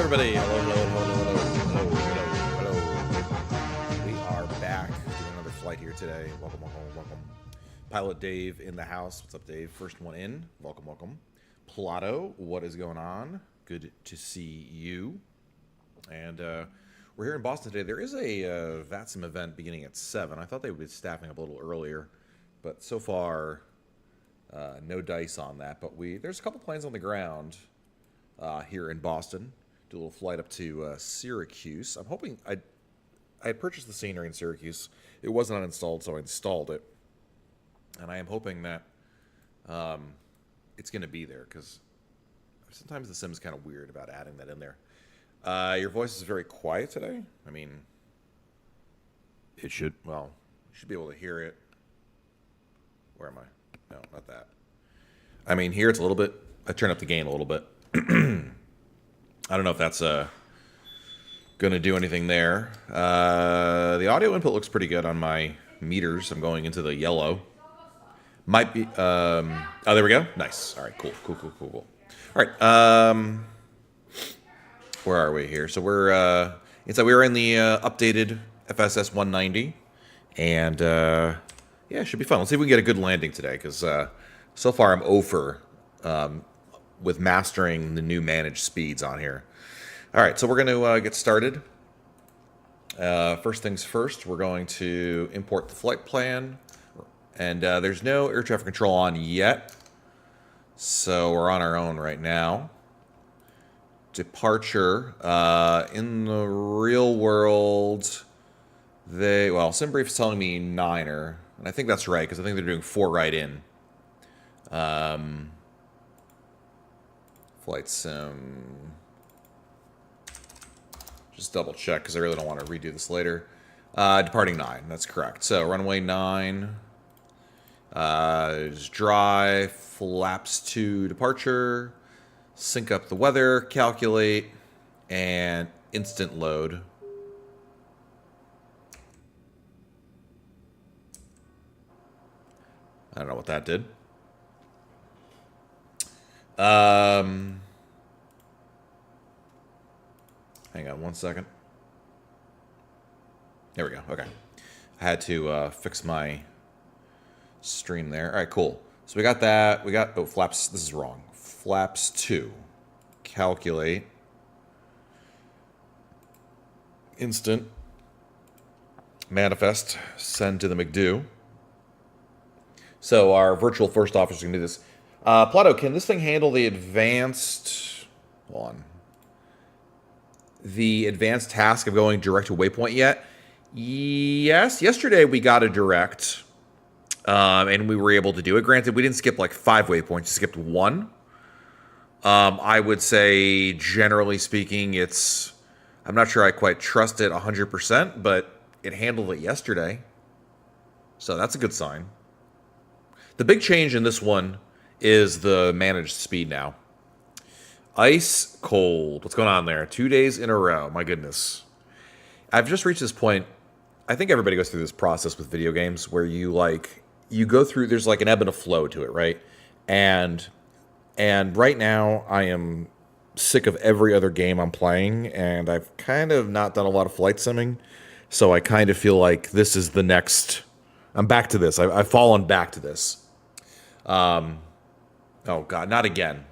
everybody. Hello. We are back doing another flight here today. Welcome. Pilot Dave in the house. What's up, Dave? First one in. Welcome. Plato, what is going on? Good to see you. And we're here in Boston today. There is a VATSIM event beginning at 7. I thought they would be staffing up a little earlier, but so far, no dice on that. But there's a couple planes on the ground here in Boston. Do a little flight up to Syracuse. I'm hoping I had purchased the scenery in Syracuse. It wasn't uninstalled, so I installed it. And I am hoping that it's going to be there, because sometimes the sim is kind of weird about adding that in there. Your voice is very quiet today. I mean, you should be able to hear it. Where am I? No, not that. I mean, here it's a little bit. I turned up the gain a little bit. I don't know if that's going to do anything there. The audio input looks pretty good on my meters. I'm going into the yellow. Might be. Oh, there we go. Nice. All right. Cool. All right. Where are we here? So we're we were in the updated FSS 190, and yeah, it should be fun. Let's see if we can get a good landing today, because so far I'm over with mastering the new managed speeds on here. All right, so we're going to get started. First things first, we're going to import the flight plan, and there's no air traffic control on yet, so we're on our own right now. Departure, in the real world, SimBrief's telling me 9er, and I think that's right, because I think they're doing 4 right in. Flight sim, just double check, because I really don't want to redo this later. Departing 9, that's correct. So runway 9 is dry, flaps to departure. Sync up the weather, calculate, and instant load. I don't know what that did. Hang on one second. There we go. Okay. I had to fix my stream there. All right, cool. So we got that. We got, flaps. This is wrong. Flaps 2. Calculate. Instant. Manifest. Send to the McDo. So our virtual first officer is going to do this. Plato, can this thing handle the advanced... Hold on. The advanced task of going direct to waypoint yet? Yes. Yesterday we got a direct. And we were able to do it. Granted, we didn't skip like 5 waypoints. We skipped 1. I would say, generally speaking, I'm not sure I quite trust it 100%, but it handled it yesterday. So that's a good sign. The big change in this one is the managed speed now. Ice cold. What's going on there? 2 days in a row. My goodness. I've just reached this point. I think everybody goes through this process with video games where you go through, there's like an ebb and a flow to it, right? And right now, I am sick of every other game I'm playing, and I've kind of not done a lot of flight simming, so I kind of feel like this is the next... I'm back to this. I've fallen back to this. Oh, God, not again.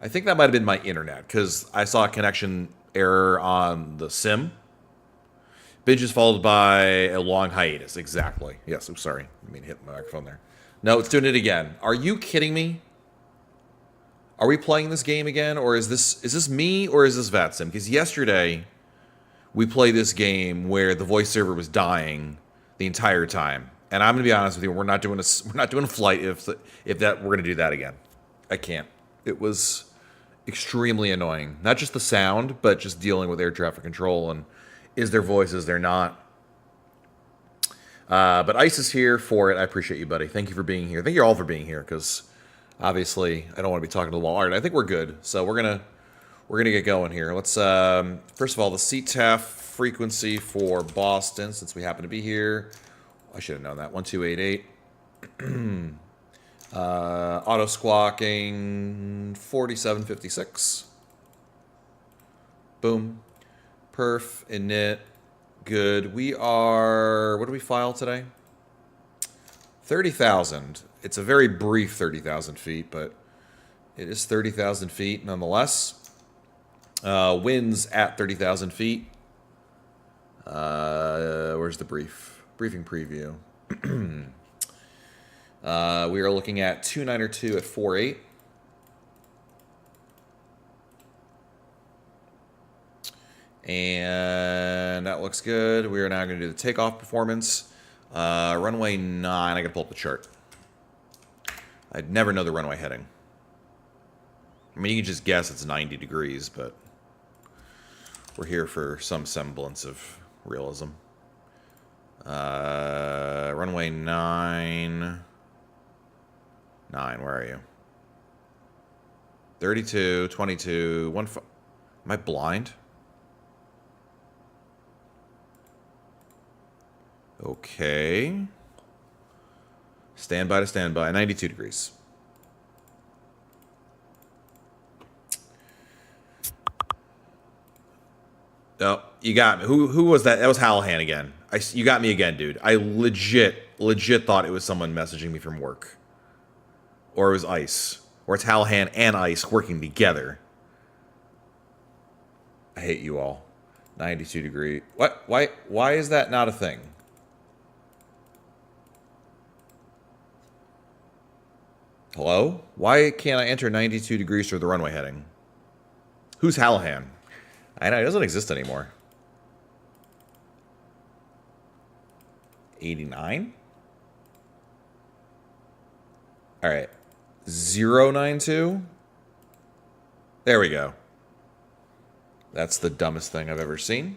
I think that might have been my internet, because I saw a connection error on the sim. Binge is followed by a long hiatus. Exactly. Yes, I'm sorry. I mean, hit my microphone there. No, it's doing it again. Are you kidding me? Are we playing this game again, or is this me, or is this VATSIM? Because yesterday we played this game where the voice server was dying the entire time, and I'm gonna be honest with you, we're not doing a flight if we're gonna do that again. I can't. It was extremely annoying. Not just the sound, but just dealing with air traffic control and is there voice, is there not? But Ice is here for it. I appreciate you, buddy. Thank you for being here. Thank you all for being here, because obviously I don't want to be talking to the wall. All right, I think we're good. So we're gonna get going here. Let's first of all, the CTAF frequency for Boston, since we happen to be here. I should have known that. 1288. Auto squawking 4756. Boom. Perf, init. Good. We are... What do we file today? 30,000. It's a very brief 30,000 feet, but it is 30,000 feet nonetheless. Winds at 30,000 feet. Where's the briefing preview? We are looking at 292 at 4.8. And that looks good. We are now going to do the takeoff performance. Runway 9. I got to pull up the chart. I'd never know the runway heading. I mean, you can just guess it's 90 degrees, but we're here for some semblance of realism. Runway 9. 9, where are you? 32, 22, 1. Am I blind? Okay. Standby to standby. 92 degrees. Oh, you got me. Who was that? That was Hallahan again. You got me again, dude. I legit thought it was someone messaging me from work. Or it was ICE. Or it's Hallahan and ICE working together. I hate you all. 92 degree. What? Why is that not a thing? Hello? Why can't I enter 92 degrees for the runway heading? Who's Hallahan? I know, it doesn't exist anymore. 89? Alright. 092? There we go. That's the dumbest thing I've ever seen.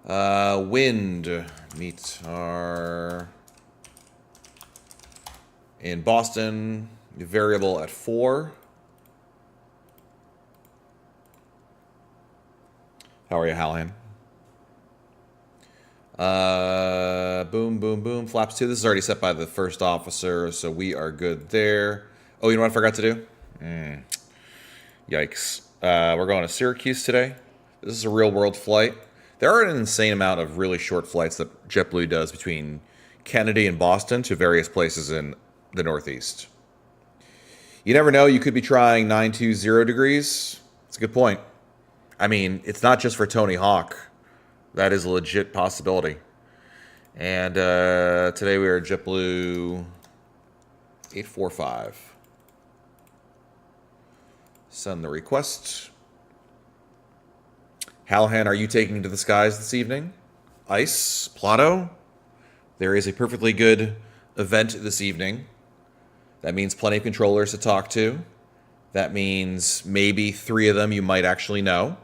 Wind. Meet our... In Boston, variable at 4. How are you, Hallahan? Boom, boom, boom. Flaps 2. This is already set by the first officer, so we are good there. Oh, you know what I forgot to do? Yikes. We're going to Syracuse today. This is a real-world flight. There are an insane amount of really short flights that JetBlue does between Kennedy and Boston to various places in the Northeast. You never know. You could be trying 920 degrees. It's a good point. I mean, it's not just for Tony Hawk. That is a legit possibility. And today we are at JetBlue 845. Send the request. Hallahan, are you taking to the skies this evening? ICE, Plato. There is a perfectly good event this evening. That means plenty of controllers to talk to. That means maybe 3 of them you might actually know.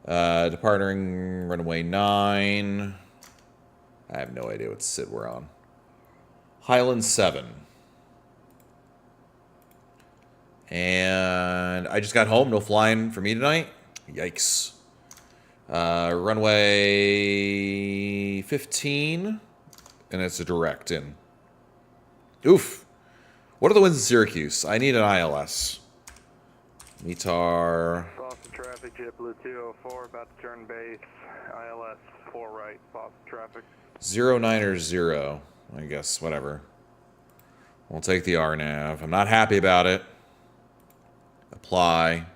Departing runway 9. I have no idea what SID we're on. Highland 7. And I just got home. No flying for me tonight. Yikes. Runway 15. And it's a direct in. Oof. What are the winds in Syracuse? I need an ILS. METAR. Boston traffic, JetBlue 204, about to turn base. ILS 4 right, Boston traffic. 090. I guess, whatever. We'll take the RNAV. I'm not happy about it. Apply.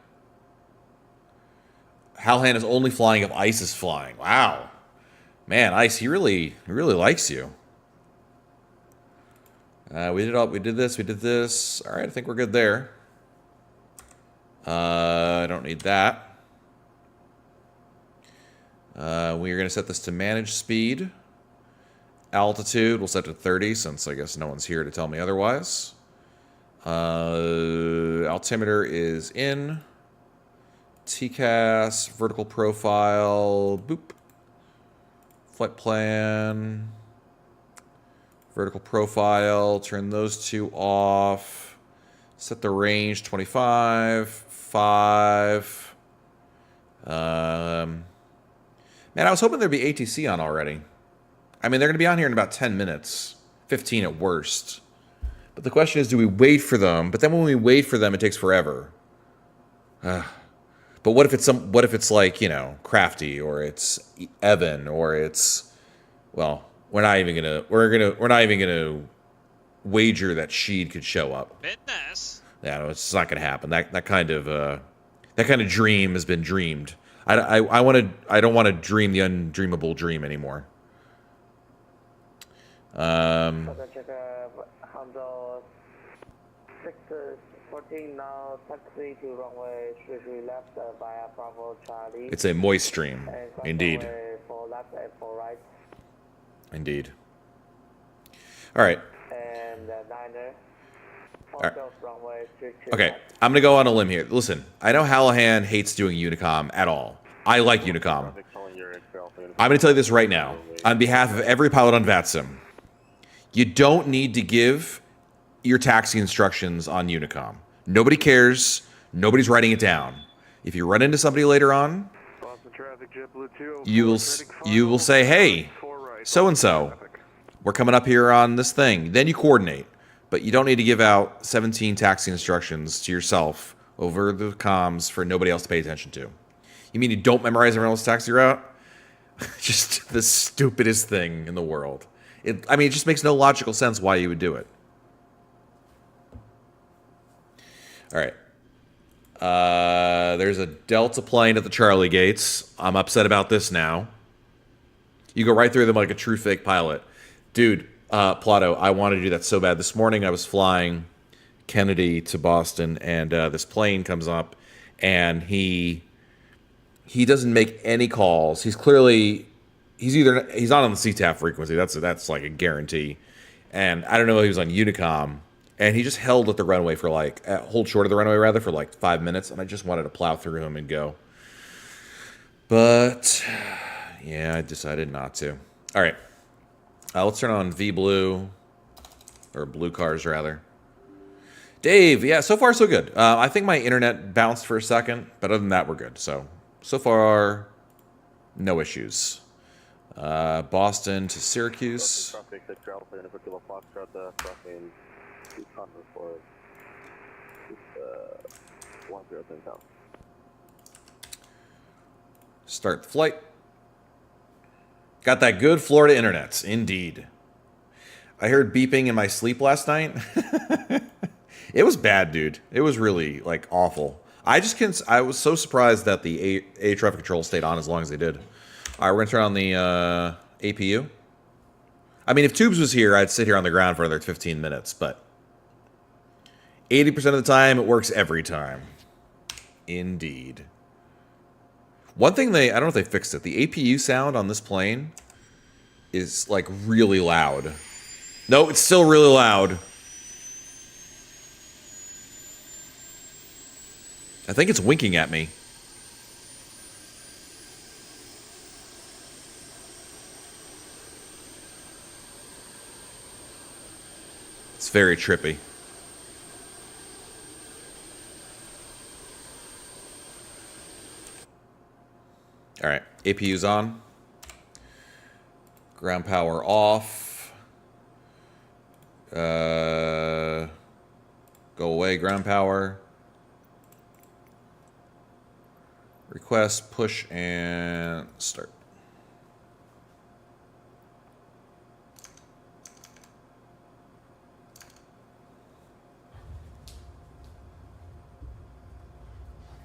Hallahan is only flying if ICE is flying. Wow. Man, ICE, he really likes you. We did this. All right, I think we're good there. I don't need that. We are going to set this to manage speed. Altitude, we'll set to 30 since I guess no one's here to tell me otherwise. Altimeter is in. TCAS, vertical profile, boop. Flight plan. Vertical profile, turn those 2 off. Set the range 25, 5. Man, I was hoping there'd be ATC on already. I mean, they're going to be on here in about 10 minutes. 15 at worst. But the question is, do we wait for them? But then when we wait for them, it takes forever. But what if it's what if it's like, you know, Crafty, or it's Evan, or it's, well, we're not even gonna wager that Sheed could show up. Fitness. Yeah, no, it's not gonna happen. That kind of dream has been dreamed. I don't want to dream the undreamable dream anymore. Handle 614 now, taxi to runway 33 left via Bravo Charlie. It's a moist dream, indeed. 4 left and 4 right. Indeed. All right. And Niner. All right. Runway 32 Okay, left. I'm gonna go on a limb here. Listen, I know Hallahan hates doing Unicom at all. I like Unicom. I'm gonna tell you this right now, on behalf of every pilot on VATSIM. You don't need to give your taxi instructions on Unicom. Nobody cares. Nobody's writing it down. If you run into somebody later on, you will say, "Hey, so and so, we're coming up here on this thing." Then you coordinate. But you don't need to give out 17 taxi instructions to yourself over the comms for nobody else to pay attention to. You mean you don't memorize everyone else's taxi route? Just the stupidest thing in the world. It just makes no logical sense why you would do it. All right. There's a Delta plane at the Charlie gates. I'm upset about this now. You go right through them like a true fake pilot. Dude, Plato, I wanted to do that so bad. This morning I was flying Kennedy to Boston, and this plane comes up, and he doesn't make any calls. He's not on the CTAF frequency. That's like a guarantee. And I don't know if he was on Unicom, and he just held at the runway for hold short of the runway rather for like 5 minutes, and I just wanted to plow through him and go. But yeah, I decided not to. All right. Let's turn on VBlue, or Blue Cars, rather. Dave, yeah, so far so good. I think my internet bounced for a second, but other than that, we're good. So far, no issues. Boston to Syracuse. Start the flight. Got that good Florida internet, indeed. I heard beeping in my sleep last night. It was bad, dude. It was really, awful. I was so surprised that the air traffic control stayed on as long as they did. All right, we're going to turn on the APU. I mean, if Tubes was here, I'd sit here on the ground for another 15 minutes, but 80% of the time, it works every time. Indeed. One thing I don't know if they fixed it. The APU sound on this plane is really loud. No, it's still really loud. I think it's winking at me. It's very trippy. All right, APU's on. Ground power off. Go away, ground power. Request, push, and start.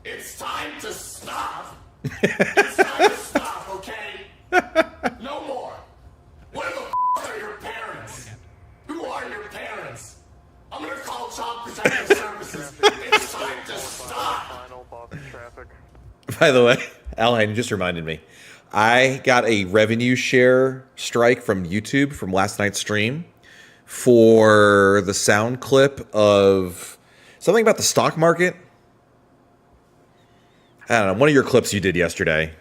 It's time to stop. It's time to stop, okay? No more. Where the are your parents? Who are your parents? I'm gonna call Child Protective Services. It's time to stop. Final Boston traffic. By the way, Alan, you just reminded me. I got a revenue share strike from YouTube from last night's stream for the sound clip of something about the stock market. I don't know, one of your clips you did yesterday.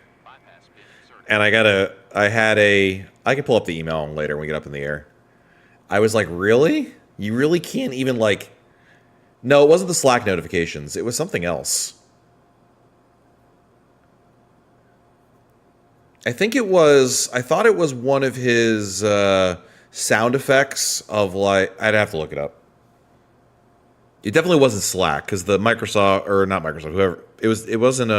And I can pull up the email later when we get up in the air. I was like, really? You really can't even no, it wasn't the Slack notifications. It was something else. I thought it was one of his sound effects of I'd have to look it up. It definitely wasn't Slack because the Microsoft or not Microsoft, whoever it was. It wasn't.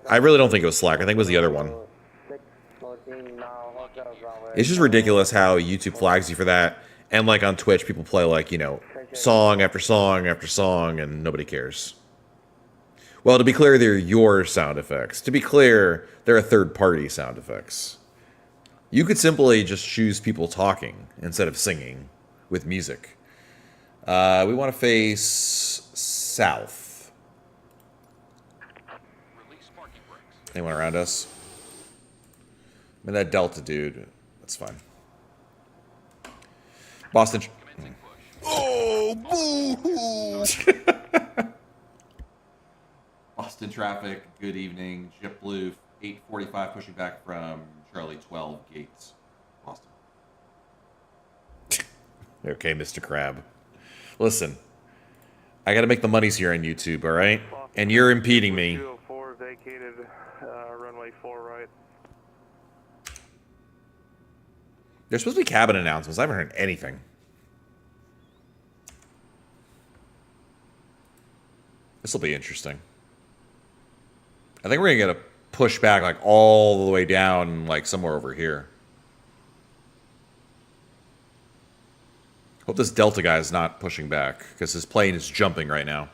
I really don't think it was Slack. I think it was the other one. 614 now, hotel runway. It's just ridiculous how YouTube flags you for that, and like on Twitch, people play like song after song after song, and nobody cares. Well, to be clear, they're your sound effects. To be clear, they're a third-party sound effects. You could simply just choose people talking instead of singing with music. We want to face south. Anyone around us? I mean, that Delta dude. That's fine. Boston. Oh, boo-hoo! Boston traffic. Good evening. JetBlue 845 pushing back from Charlie 12 Gates. Boston. Okay, Mr. Crab. Listen, I got to make the monies here on YouTube, all right? And you're impeding me. 204 vacated runway 4 right. There's supposed to be cabin announcements. I haven't heard anything. This will be interesting. I think we're going to get a push back like all the way down, like somewhere over here. Hope this Delta guy is not pushing back because his plane is jumping right now.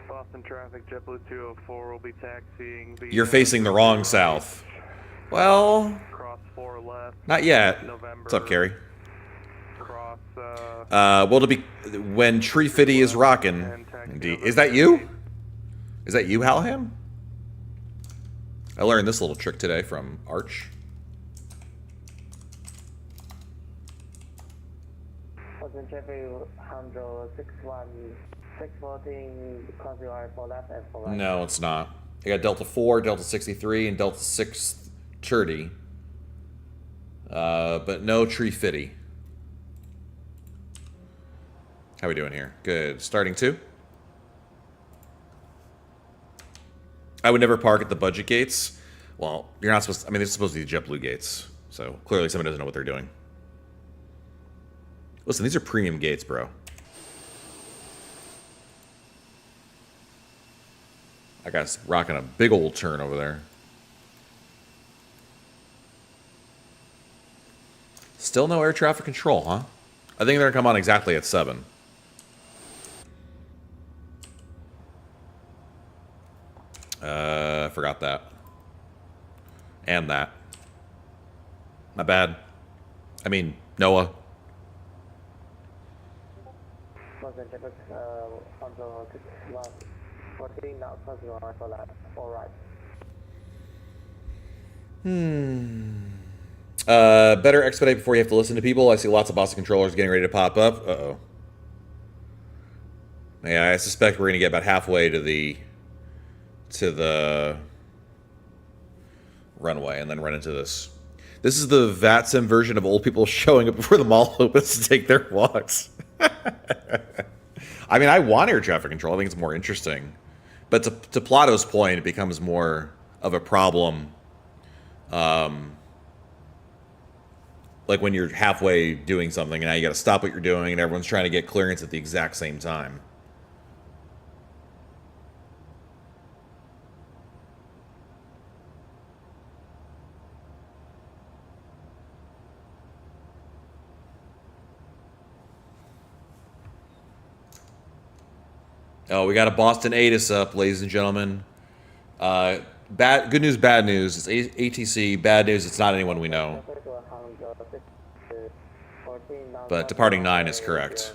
Boston traffic, JetBlue 204 will be taxiing. You're facing the wrong south. Well, Cross 4 left. not yet. November. What's up, Carrie? Cross. Well, to be when Tree Fitty is rocking. Indeed, is that you? Is that you, Halham? I learned this little trick today from Arch. Boston traffic, 161, 614, cross your for left and for right. No, it's not. I got Delta 4, Delta 63, and Delta 630. But no Tree Fitty. How we doing here? Good. Starting 2. I would never park at the budget gates. Well, you're not supposed to, I mean, they're supposed to be the JetBlue gates. So clearly someone doesn't know what they're doing. Listen, these are premium gates, bro. That guy's rocking a big old turn over there. Still no air traffic control, huh? I think they're going to come on exactly at 7. Forgot that. And that. Not bad. I mean, Noah. Boston traffic, 161, 14 now, cross your for left, for right. Better expedite before you have to listen to people. I see lots of Boston controllers getting ready to pop up. Uh-oh. Yeah, I suspect we're going to get about halfway to the runway and then run into this. This is the VATSIM version of old people showing up before the mall opens to take their walks. I mean, I want air traffic control. I think it's more interesting. But to Plato's point, it becomes more of a problem. Like when you're halfway doing something and now you got to stop what you're doing and everyone's trying to get clearance at the exact same time. Oh, we got a Boston ATIS up, ladies and gentlemen. Good news, bad news. It's ATC. Bad news, it's not anyone we know. But departing 9 is correct.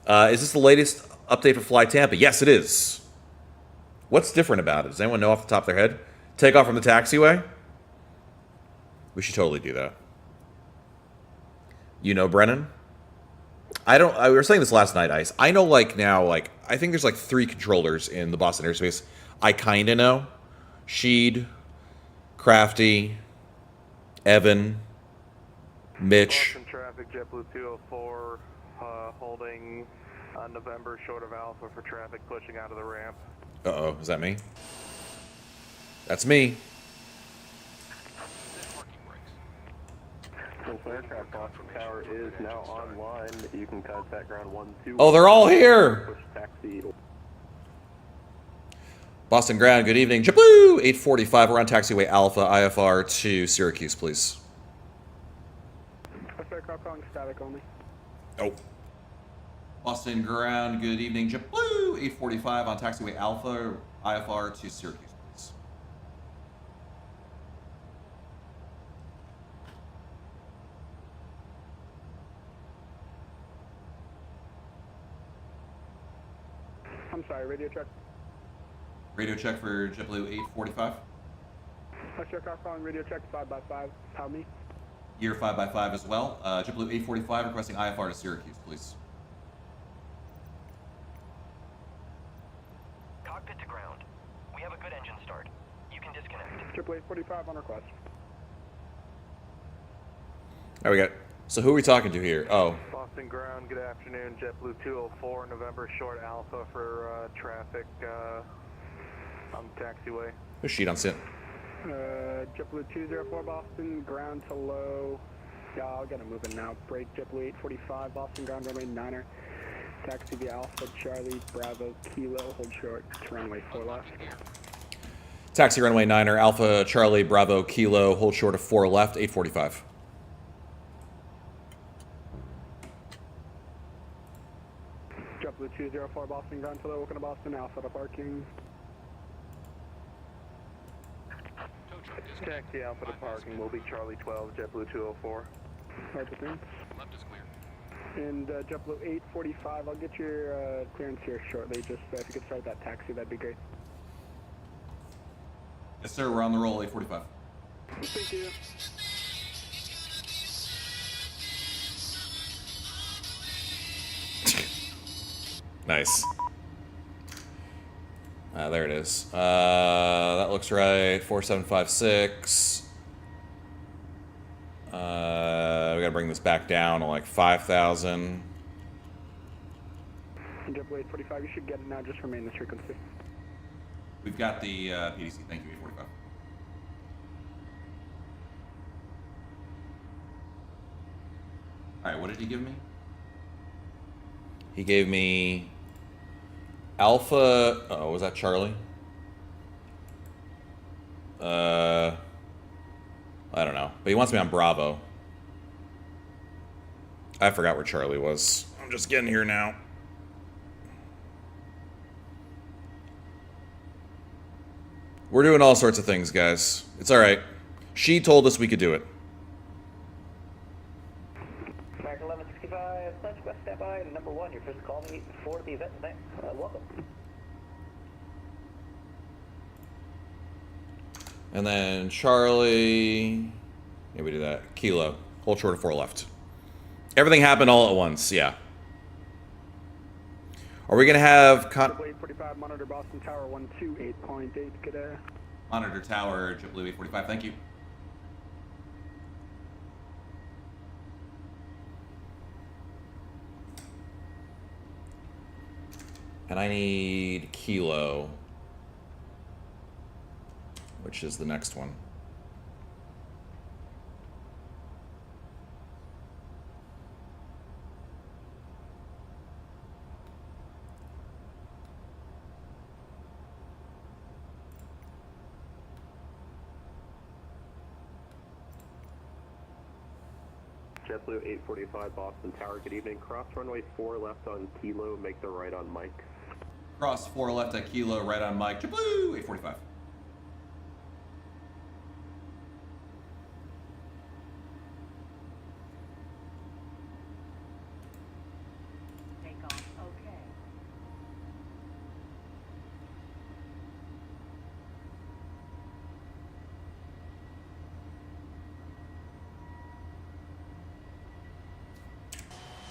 Is this the latest update for Fly Tampa? Yes, it is. What's different about it? Does anyone know off the top of their head? Take off from the taxiway? We should totally do that. You know, Brennan? We were saying this last night, Ice. I know, like, now, like, I think there's, like, 3 controllers in the Boston airspace. I kind of know. Sheed, Crafty, Evan, Mitch. Boston traffic, JetBlue 204, holding November short of Alpha for traffic pushing out of the ramp. Uh-oh, is that me? That's me. Aircraft Boston Tower is now online. You can contact ground 12. Oh, they're all here! Push taxi. Boston Ground, good evening. JetBlue 845, we're on taxiway Alpha, IFR to Syracuse, please. Aircraft calling static only. Oh. Boston Ground, good evening. JetBlue 845 on taxiway Alpha, IFR to Syracuse, please. I'm sorry, radio check. Radio check for JetBlue 845. Aircraft calling radio check 5x5. How me? Year 5x5 as well. JetBlue 845 requesting IFR to Syracuse, please. Cockpit to ground. We have a good engine start. You can disconnect. Triple 845 on request. There we go. So who are we talking to here? Oh, Boston Ground, good afternoon. JetBlue 204, November short Alpha for traffic on the taxiway. there's sheet on sit. JetBlue 204, Boston, ground to low. Yeah, I'll get it moving now. Break JetBlue 845, Boston Ground, runway 9er. Taxi via Alpha, Charlie, Bravo, Kilo, hold short to runway 4 left. Taxi runway 9er, Alpha, Charlie, Bravo, Kilo, hold short of 4 left, 845. JetBlue 204, Boston, ground to low, welcome to Boston, Alpha to parking. Taxi Alpha to parking will be Charlie 12, JetBlue 204. Left is clear. And JetBlue 845, I'll get your clearance here shortly. Just if you could start that taxi, that'd be great. Yes, sir, we're on the roll, 845. Thank you. Nice. There it is. That looks right. 4756. We gotta bring this back down to like 5,000. JetBlue 845, you should get it now. Just remain this frequency. We've got the PDC. Thank you, 845. All right, what did he give me? He gave me Alpha. Oh, was that Charlie? I don't know, but he wants me on Bravo. I forgot where Charlie was. I'm just getting here now. We're doing all sorts of things, guys. It's all right. She told us we could do it. American 1165, French West standby, number 1, your first call me for the event tonight. Welcome. And then Charlie, yeah, we do that. Kilo, hold short of 4 left. Everything happened all at once, yeah. Are we gonna have 845, monitor Boston Tower 128.8, good monitor tower JetBlue 845? Thank you. And I need Kilo, which is the next one. JetBlue 845 Boston Tower, good evening. Cross runway 4 left on Kilo, make the right on Mike. Cross 4 left at Kilo, right on Mike. JetBlue 845. Take off, okay.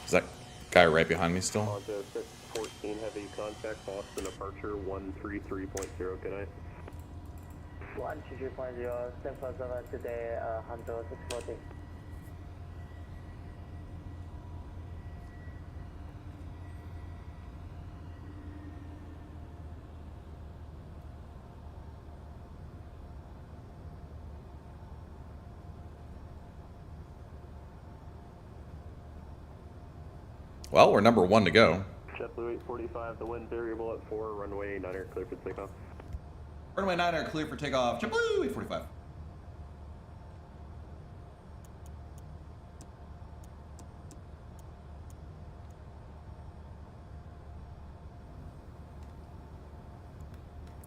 Is that guy right behind me still? On to 614, heavy contact, Boston departure 133.0, good night. 123.0, 747 today, Handle 640. Well, we're number 1 to go. JetBlue 845, the wind variable at 4, runway 9 clear for takeoff. Runway 9 clear for takeoff. JetBlue 845.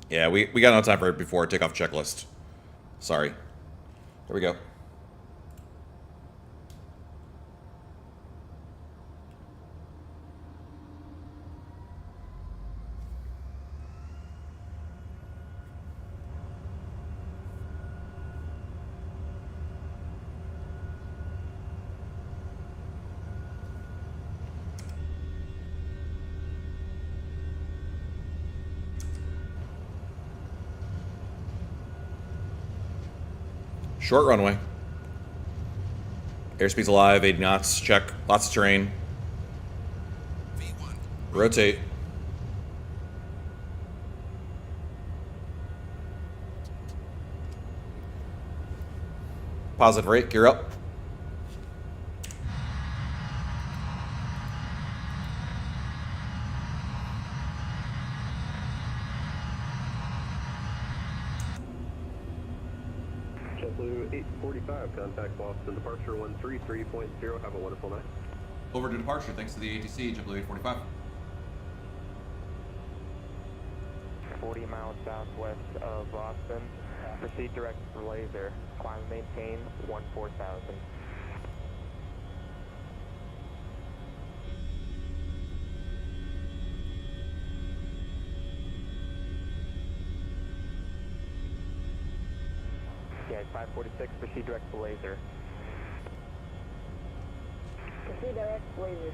Yeah, we got no time for it before takeoff checklist. Sorry. Here we go. Short runway. Airspeed's alive, 80 knots, check. Lots of terrain. V1. Rotate. Positive rate, gear up. JetBlue 845, contact Boston, departure 133.0. Have a wonderful night. Over to departure, thanks to the ATC, JetBlue 845. 40 miles southwest of Boston. Proceed direct for Laser. Climb and maintain 14,000. Yeah, 546, proceed direct to Laser. Proceed direct to Laser.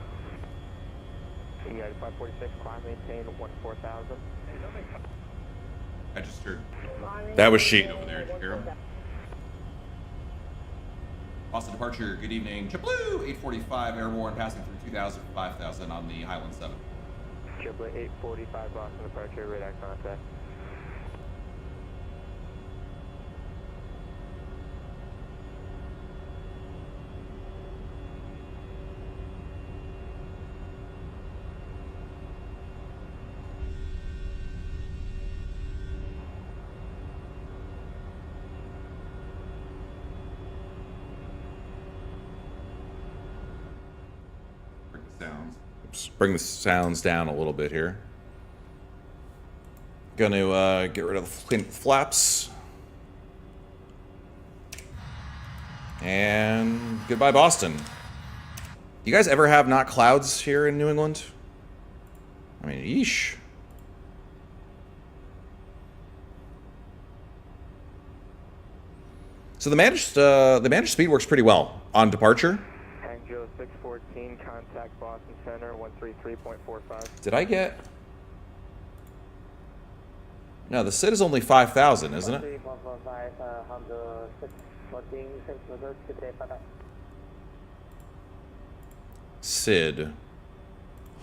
Yeah, 546, climb, maintain 14,000. I just heard. That was Sheen over there. Did you hear him? Boston departure, good evening. JetBlue 845, airborne, passing through 2,000 for 5,000 on the Highland 7. JetBlue 845, Boston departure, radar contact. Bring the sounds down a little bit here. Gonna get rid of the flaps. And goodbye, Boston. You guys ever have not clouds here in New England? I mean, yeesh. So the managed speed works pretty well on departure. Angelo 614, contact Boston Center 133.45. Did I get? No, the SID is only 5,000, isn't it? 13445, Honda 614, Central today, SID.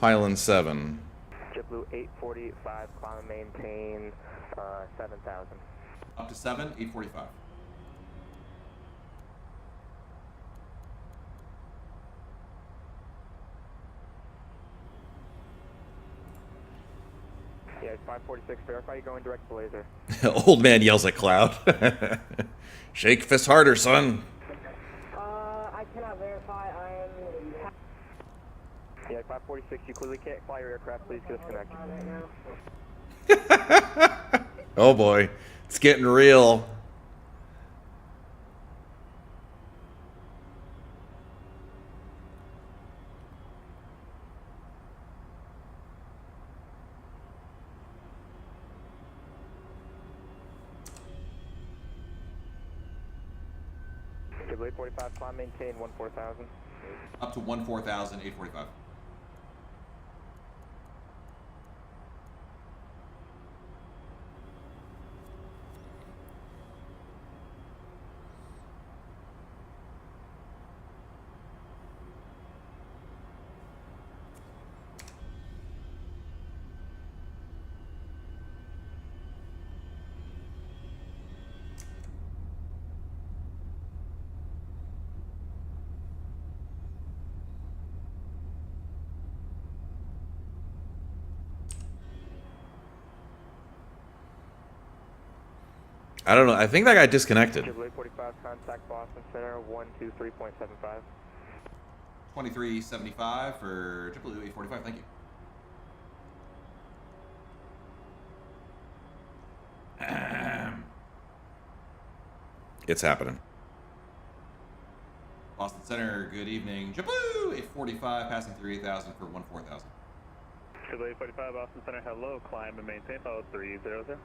Highland 7. JetBlue 845, climb and maintain 7,000. Up to 7, 845. Yeah, 546, verify you're going direct to Laser. Old man yells at cloud. Shake fist harder, son. I cannot verify, I am... Yeah, 546, you clearly can't fly your aircraft, please disconnect. Oh boy, it's getting real. JetBlue 845, climb, maintain 14,000. Up to 14,000, 845. I don't know. I think that got disconnected. JetBlue 845, contact Boston Center 123.75. 2375 for JetBlue 845. Thank you. It's happening. Boston Center, good evening. JetBlue 845, passing through 8,000 for 14,000. JetBlue 845, Boston Center, hello, climb and maintain, follow 300.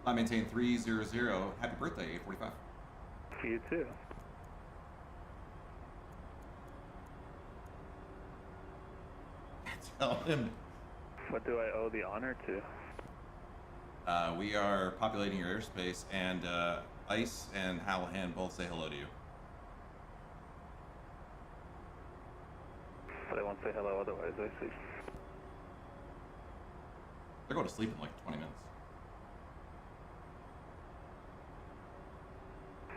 I maintain 300. Happy birthday, 845. You too. Tell him. What do I owe the honor to? We are populating your airspace, and Ice and Hallahan both say hello to you. But I won't say hello otherwise, I see. They're going to sleep in like 20 minutes.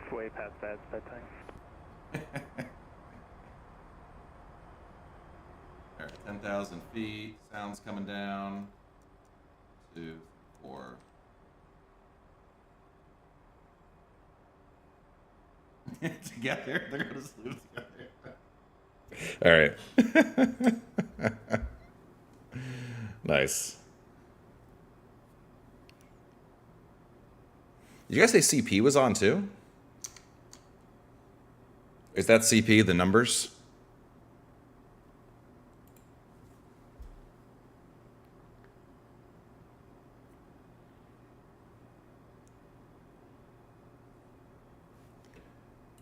It's way past bedtime. All right, 10,000 feet. Sound's coming down. 2, 4. Together. They're going to sleep together. All right. Nice. Did you guys say CP was on too? Is that CP the numbers?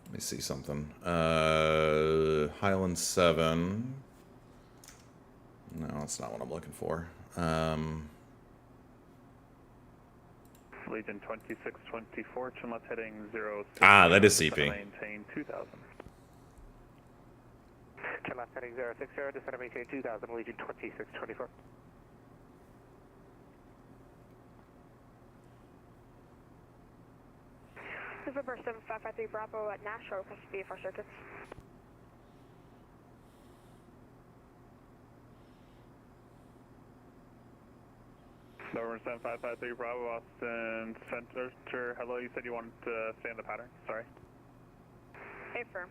Let me see something. Highland 7. No, that's not what I'm looking for. Legion 2624, Chinlet heading 06. Ah, that is CP. Maintain 2000. Chinlet heading 060, descend maintain 2000, Legion 2624. November 7553 Bravo at Nashville, request VFR circuits. November 7553 Bravo, Austin Center. Hello, you said you wanted to stay in the pattern? Sorry. Affirm.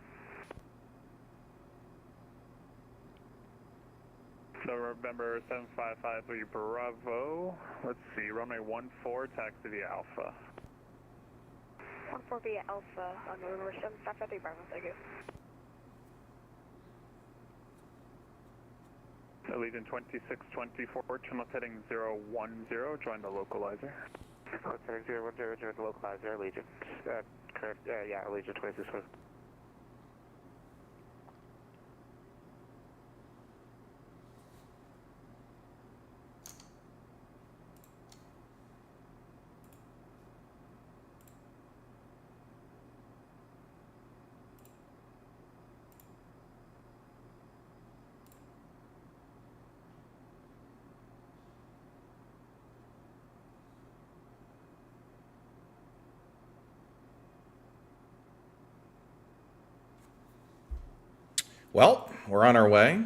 November 7553 Bravo. Let's see, runway 14, taxi via Alpha. 14 via Alpha on November 7553 Bravo, thank you. Legion 2624, Chinlet heading 010, join the localizer. Chinlet heading 010, join the localizer, Legion. Correct, yeah, Legion 2624. Well, we're on our way.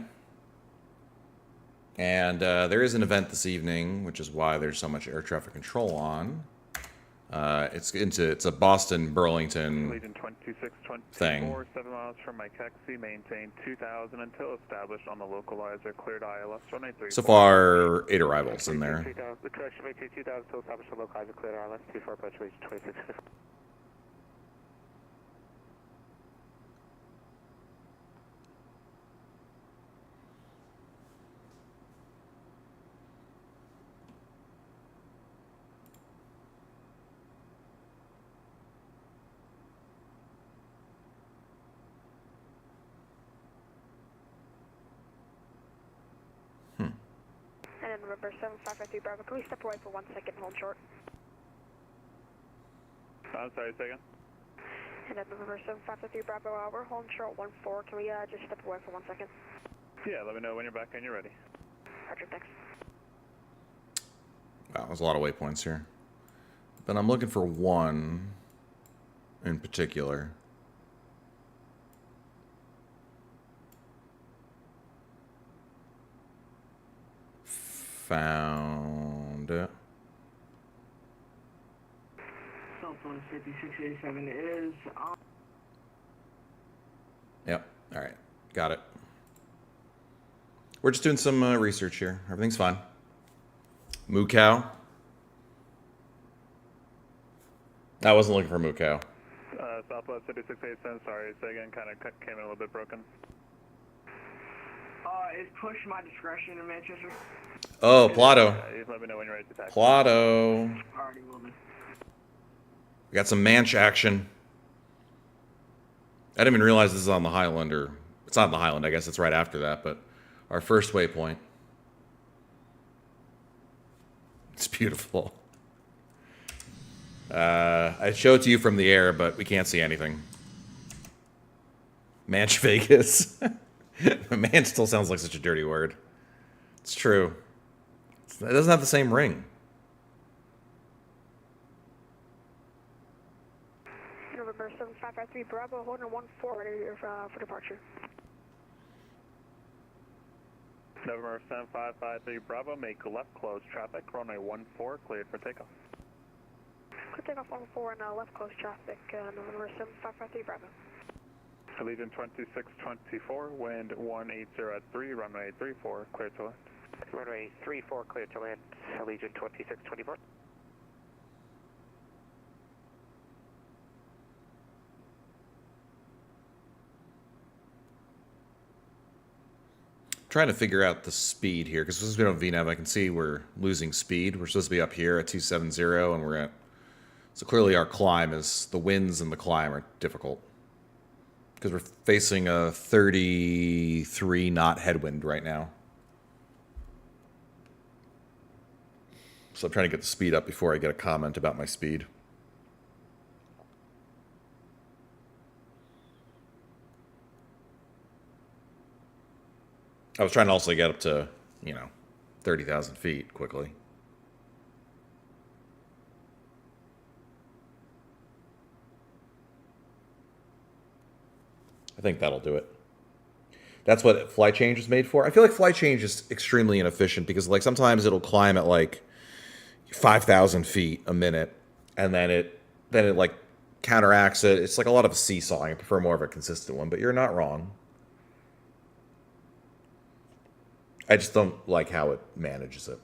And there is an event this evening, which is why there's so much air traffic control on. It's a Boston Burlington Legion 2624, thing. 7 miles from my taxi, maintain 2000 until established on the localizer, cleared ILS 183. So far, 8 arrivals in there. The correction, maintain 2000 until established on the localizer, cleared ILS 24 approach, Legion 2624. And then November 7553 Bravo, can we step away for 1 second and hold short? I'm sorry, say again? And then November 7553 Bravo, we're holding short 14, can we just step away for 1 second? Yeah, let me know when you're back and you're ready. Roger, thanks. Wow, there's a lot of waypoints here. But I'm looking for one in particular. Found it. Cell phone 5687 is on. Yep. All right. Got it. We're just doing some research here. Everything's fine. Moo cow. I wasn't looking for moo cow. Southwest 5687, sorry, say again, kind of came in a little bit broken. Is push my discretion in Manchester? Oh, Plato. You let me know when you're ready to taxi. Plato. Already will be. We got some manch action. I didn't even realize this is on the Highland, or it's not on the Highland, I guess it's right after that, but our first waypoint. It's beautiful. I showed it to you from the air, but we can't see anything. Manch Vegas. Man still sounds like such a dirty word. It's true. It doesn't have the same ring. November 7553 Bravo, holding 14 ready for departure. November 7553 Bravo, make left close traffic, runway 14, cleared for takeoff. Clear takeoff 14 and left close traffic, November 7553 Bravo. Allegiant 2624, wind 180 at 3, runway 34, clear to land. Runway 34, clear to land. Allegiant 2624. Trying to figure out the speed here, because since we don't have VNAV, I can see we're losing speed. We're supposed to be up here at 270, and we're at... So clearly our climb is... The winds and the climb are difficult. Because we're facing a 33 knot headwind right now. So I'm trying to get the speed up before I get a comment about my speed. I was trying to also get up to, 30,000 feet quickly. I think that'll do it. That's what flight change is made for. I feel like flight change is extremely inefficient because, like, sometimes it'll climb at like 5,000 feet a minute, and then it like counteracts it. It's like a lot of seesawing. I prefer more of a consistent one, but you're not wrong. I just don't like how it manages it.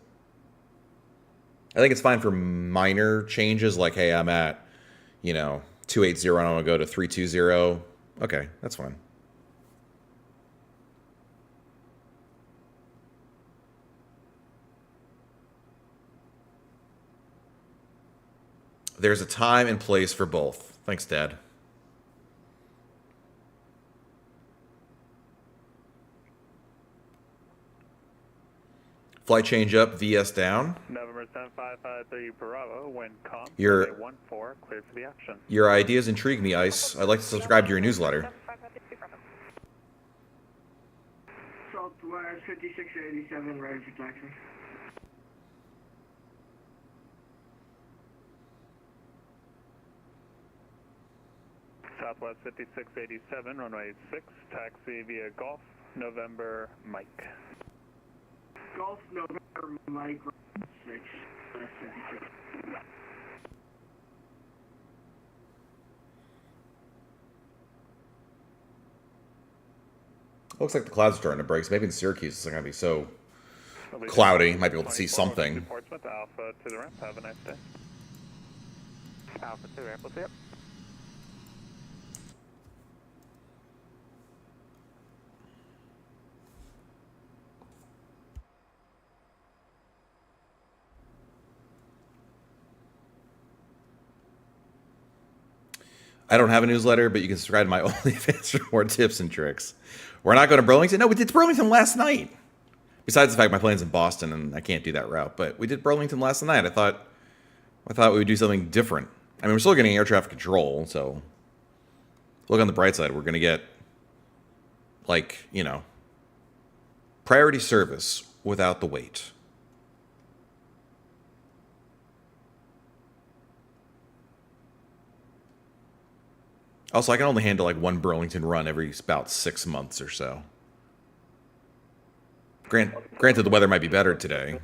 I think it's fine for minor changes, like, hey, I'm at, 280 and I want to go to 320. Okay, that's fine. There's a time and place for both. Thanks, Dad. Flight change up, VS down. November 7553 Bravo, wind calm, Your- runway 14, cleared for the action. Your ideas intrigue me, Ice. I'd like to subscribe to your newsletter. Southwest 5687, ready for taxi. Southwest 5687, runway 6, taxi via Golf, November, Mike. Golf November Mike 6. Looks like the clouds are starting to break, so maybe in Syracuse it's not going to be so cloudy. Might be able to see something. Portsmouth, Alpha to the ramp. Have a nice day. Alpha to the ramp, we'll see you. I don't have a newsletter, but you can subscribe to my OnlyFans for more tips and tricks. We're not going to Burlington. No, we did Burlington last night. Besides the fact my plane's in Boston and I can't do that route, but we did Burlington last night. I thought we would do something different. I mean, we're still getting air traffic control, so look on the bright side. We're going to get, like, priority service without the wait. Also, I can only handle like one Burlington run every about 6 months or so. Granted, the weather might be better today.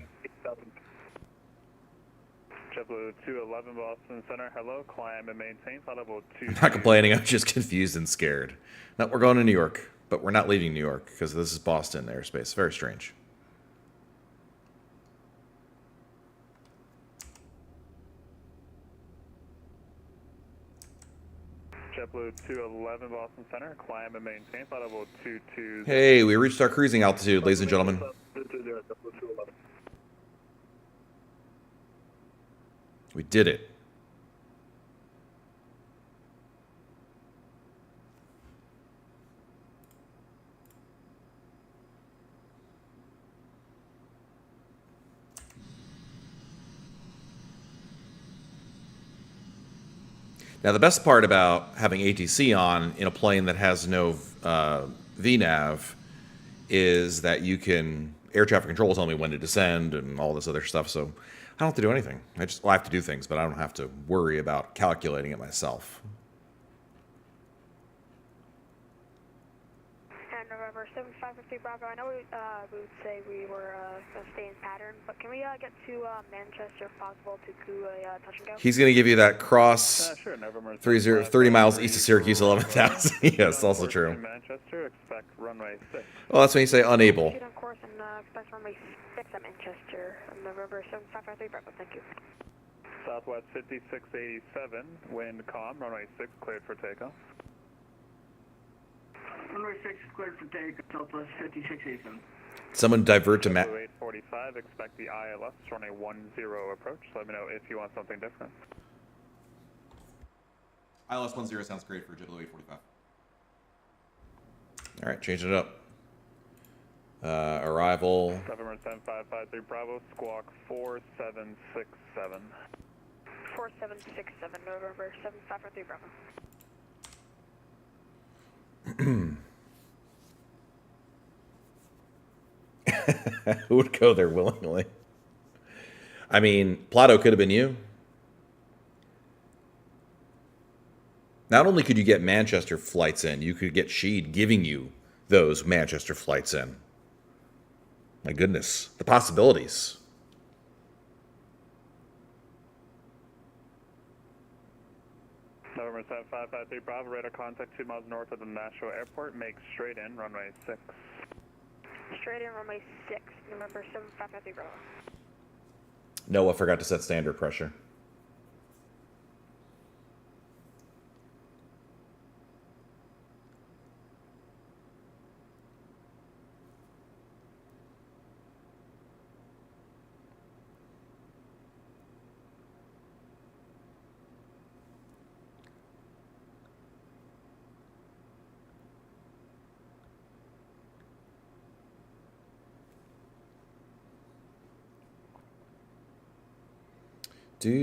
JetBlue 211 Boston Center, hello, climb and maintain flight level 2. I'm not complaining. I'm just confused and scared. No, we're going to New York, but we're not leaving New York because this is Boston airspace. Very strange. JetBlue 211 Boston Center, climb and maintain flight level 22. Hey, we reached our cruising altitude, ladies and gentlemen. We did it. Now, the best part about having ATC on in a plane that has no VNAV is that you can, air traffic control will tell me when to descend and all this other stuff, so I don't have to do anything. I have to do things, but I don't have to worry about calculating it myself. And November 7553 Bravo, I know we would say we were going to stay in pattern, but can we get to Manchester if possible to do a touch and go? He's going to give you that cross Sure, November 30 miles east of Syracuse, 11,000. Yes, also true. Manchester, expect runway 6. Well, that's when you say unable. Shoot on course and expect runway 6 at Manchester. November 7553 Bravo, thank you. Southwest 5687, wind calm, runway 6 cleared for takeoff. Runway 6 cleared for takeoff, Southwest 5687. Someone divert to Matt. 845, expect the ILS runway 10 approach. Let me know if you want something different. ILS 10 sounds great for JetBlue 845. All right, changing it up. Arrival. November 7553 Bravo, squawk 4767. 4767, November 7553 Bravo. Who would go there willingly? I mean, Plato could have been you. Not only could you get Manchester flights in, you could get Sheed giving you those Manchester flights in. My goodness, the possibilities. November 7553 Bravo, radar contact 2 miles north of the Nashville Airport. Make straight in, runway 6. Straight in, runway 6, November 7553 Bravo. Noah forgot to set standard pressure. Well,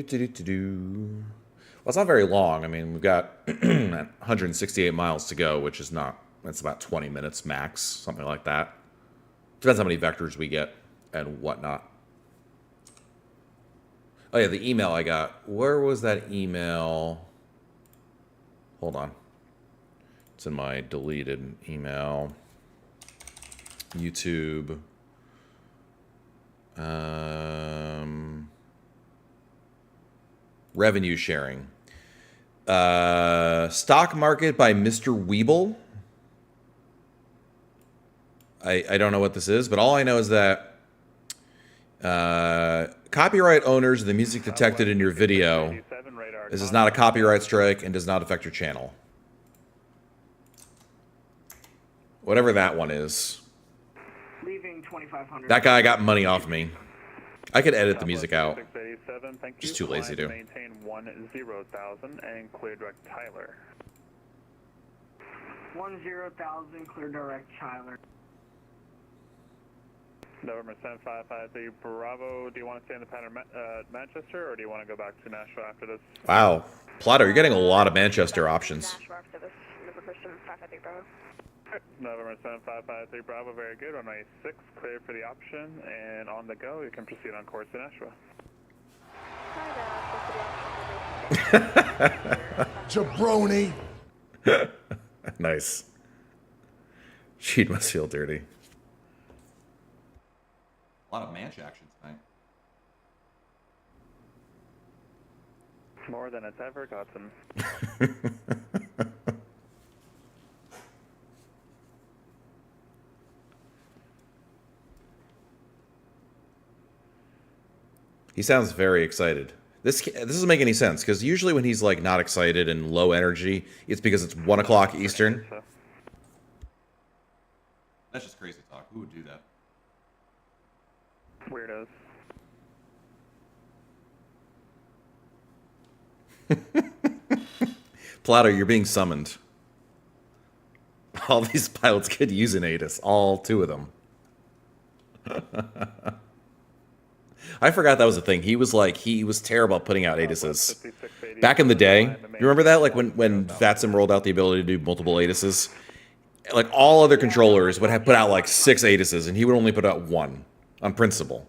it's not very long. I mean, we've got 168 miles to go, which is not, that's about 20 minutes max, something like that. Depends how many vectors we get and whatnot. Oh yeah, the email I got. Where was that email? Hold on. It's in my deleted email. YouTube. Revenue sharing. Stock market by Mr. Weeble. I don't know what this is, but all I know is that copyright owners of the music detected in your video, this is not a copyright strike and does not affect your channel. Whatever that one is. Leaving 2500. That guy got money off me. I could edit the music out. Just too lazy to. Maintain 10,000 and clear direct Tyler. 10,000 clear direct Tyler. November 7553 Bravo. Do you want to stay in the pattern Manchester, or do you want to go back to Nashville after this? Wow. Plotter, you're getting a lot of Manchester options. Nashville after this, November 7553 Bravo. November 7553 Bravo, very good. Runway 6, cleared for the option, and on the go, you can proceed on course to Nashville. Jabroni. Nice. Sheed must feel dirty. A lot of Manch action tonight. More than it's ever gotten. He sounds very excited. This doesn't make any sense, because usually when he's like not excited and low energy, it's because it's 1 o'clock Eastern. That's just crazy talk. Who would do that? Weirdos. Plato, you're being summoned. All these pilots could use an ATIS. All 2 of them. I forgot that was a thing. He was terrible at putting out ATISes. Back in the day, you remember that? Like when VATSIM rolled out the ability to do multiple ATISes? Like all other controllers would have put out like 6 ATISes, and he would only put out 1 on principle.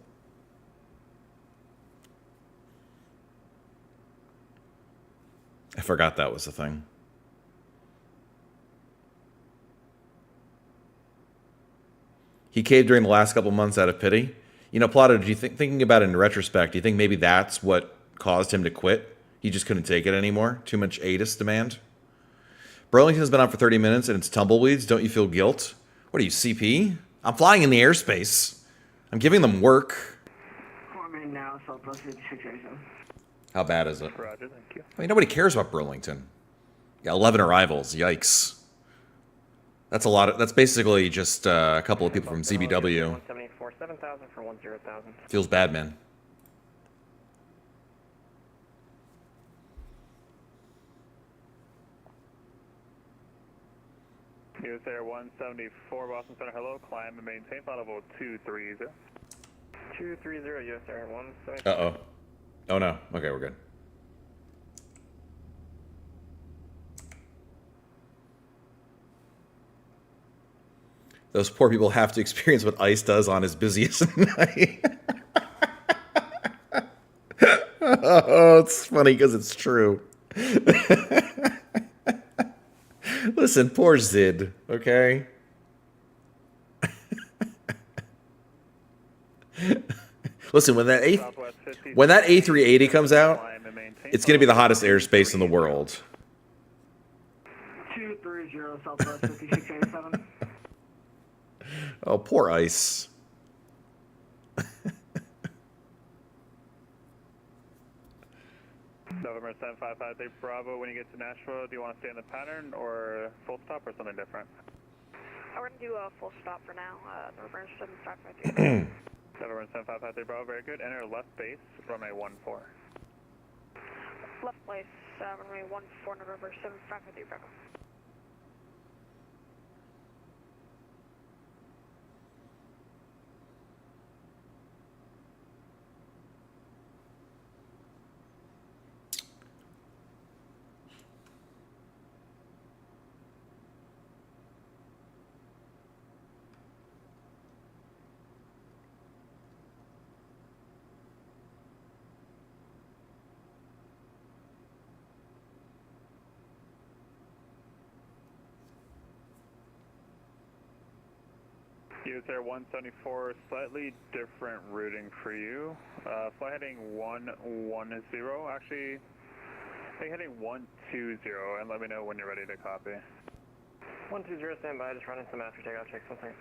I forgot that was a thing. He caved during the last couple months out of pity. You know, Plato, do you thinking about it in retrospect, do you think maybe that's what caused him to quit? He just couldn't take it anymore? Too much ATIS demand? Burlington's been on for 30 minutes and it's tumbleweeds. Don't you feel guilt? What are you, CP? I'm flying in the airspace. I'm giving them work. Forming now, Southwest 5687. How bad is it? Roger, thank you. I mean, nobody cares about Burlington. Yeah, 11 arrivals. Yikes. That's a lot. That's basically just a couple of people from CBW. 174, 7,000 for 10,000. Feels bad, man. US Air 174, Boston Center, hello, climb and maintain flight level 230. 230, US Air 174. Uh-oh. Oh, no. Okay, we're good. Those poor people have to experience what ICE does on his busiest night. Oh, it's funny because it's true. Listen, poor Zid, okay? Listen, when that A380 comes out, it's going to be the hottest airspace in the world. 230 Southwest 5687. Oh, poor ICE. November 7553 Bravo, when you get to Nashville, do you want to stay in the pattern or full stop or something different? We're going to do a full stop for now. November 7553. November 7553 Bravo, very good. Enter left base, runway 14. Left place, runway 14, November 7553 Bravo. US Air 174, slightly different routing for you. Fly heading 110, actually, fly heading 120, and let me know when you're ready to copy. 120, stand by, just running some after takeoff checks, 1 second.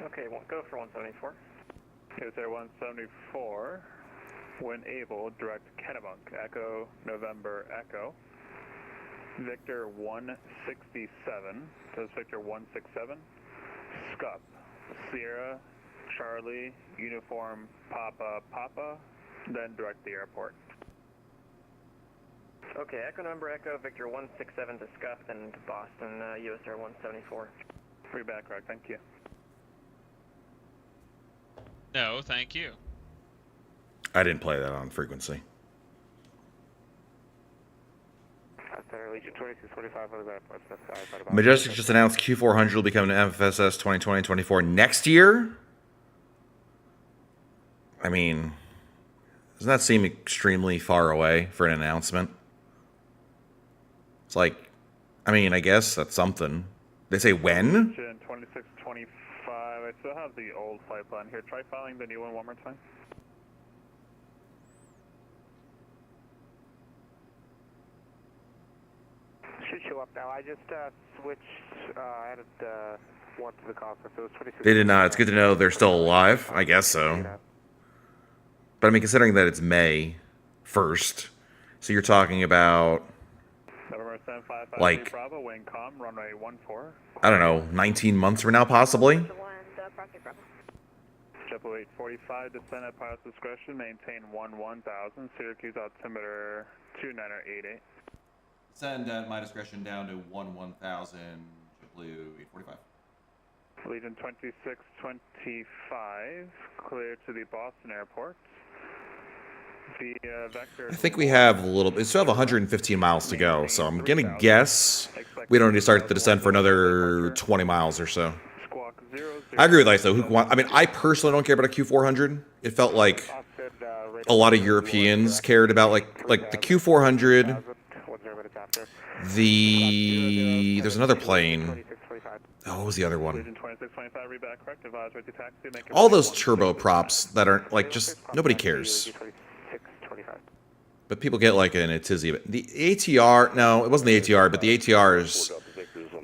Okay, go for 174. US Air 174, when able, direct Kennebunk, Echo, November, Echo. Victor 167, so it's Victor 167, Scup, Sierra, Charlie, Uniform, Papa, Papa, then direct the airport. Okay, Echo November, Echo, Victor 167 to Scup, then to Boston, US Air 174. Free back, correct, thank you. No, thank you. I didn't play that on frequency. Majestic just announced Q400 will become an FSS 2020-24 next year. I mean, doesn't that seem extremely far away for an announcement? It's like, I mean, I guess that's something. They say when? 2625, I still have the old flight plan here. Try filing the new one more time. Should show up now. I just switched, added one to the conference. It was 26. They did not. It's good to know they're still alive. I guess so. But I mean, considering that it's May 1st, so you're talking about, like, Bravo, wind com, runway 14. I don't know, 19 months from now, possibly? JetBlue 845, descend at pilot's discretion, maintain 1000, Syracuse altimeter 29088. Send at my discretion down to 1000, JetBlue 845. Legion 2625, clear to the Boston airport. The vector. I think we have a little. We still have 115 miles to go, so I'm gonna guess we don't need to start the descent for another 20 miles or so. I agree with Ice though. I mean, I personally don't care about a Q400. It felt like a lot of Europeans cared about like the Q400. There's another plane. Oh, what was the other one? All those turboprops that are like just nobody cares. But people get like in a tizzy. The ATR, no, it wasn't the ATR, but the ATR is,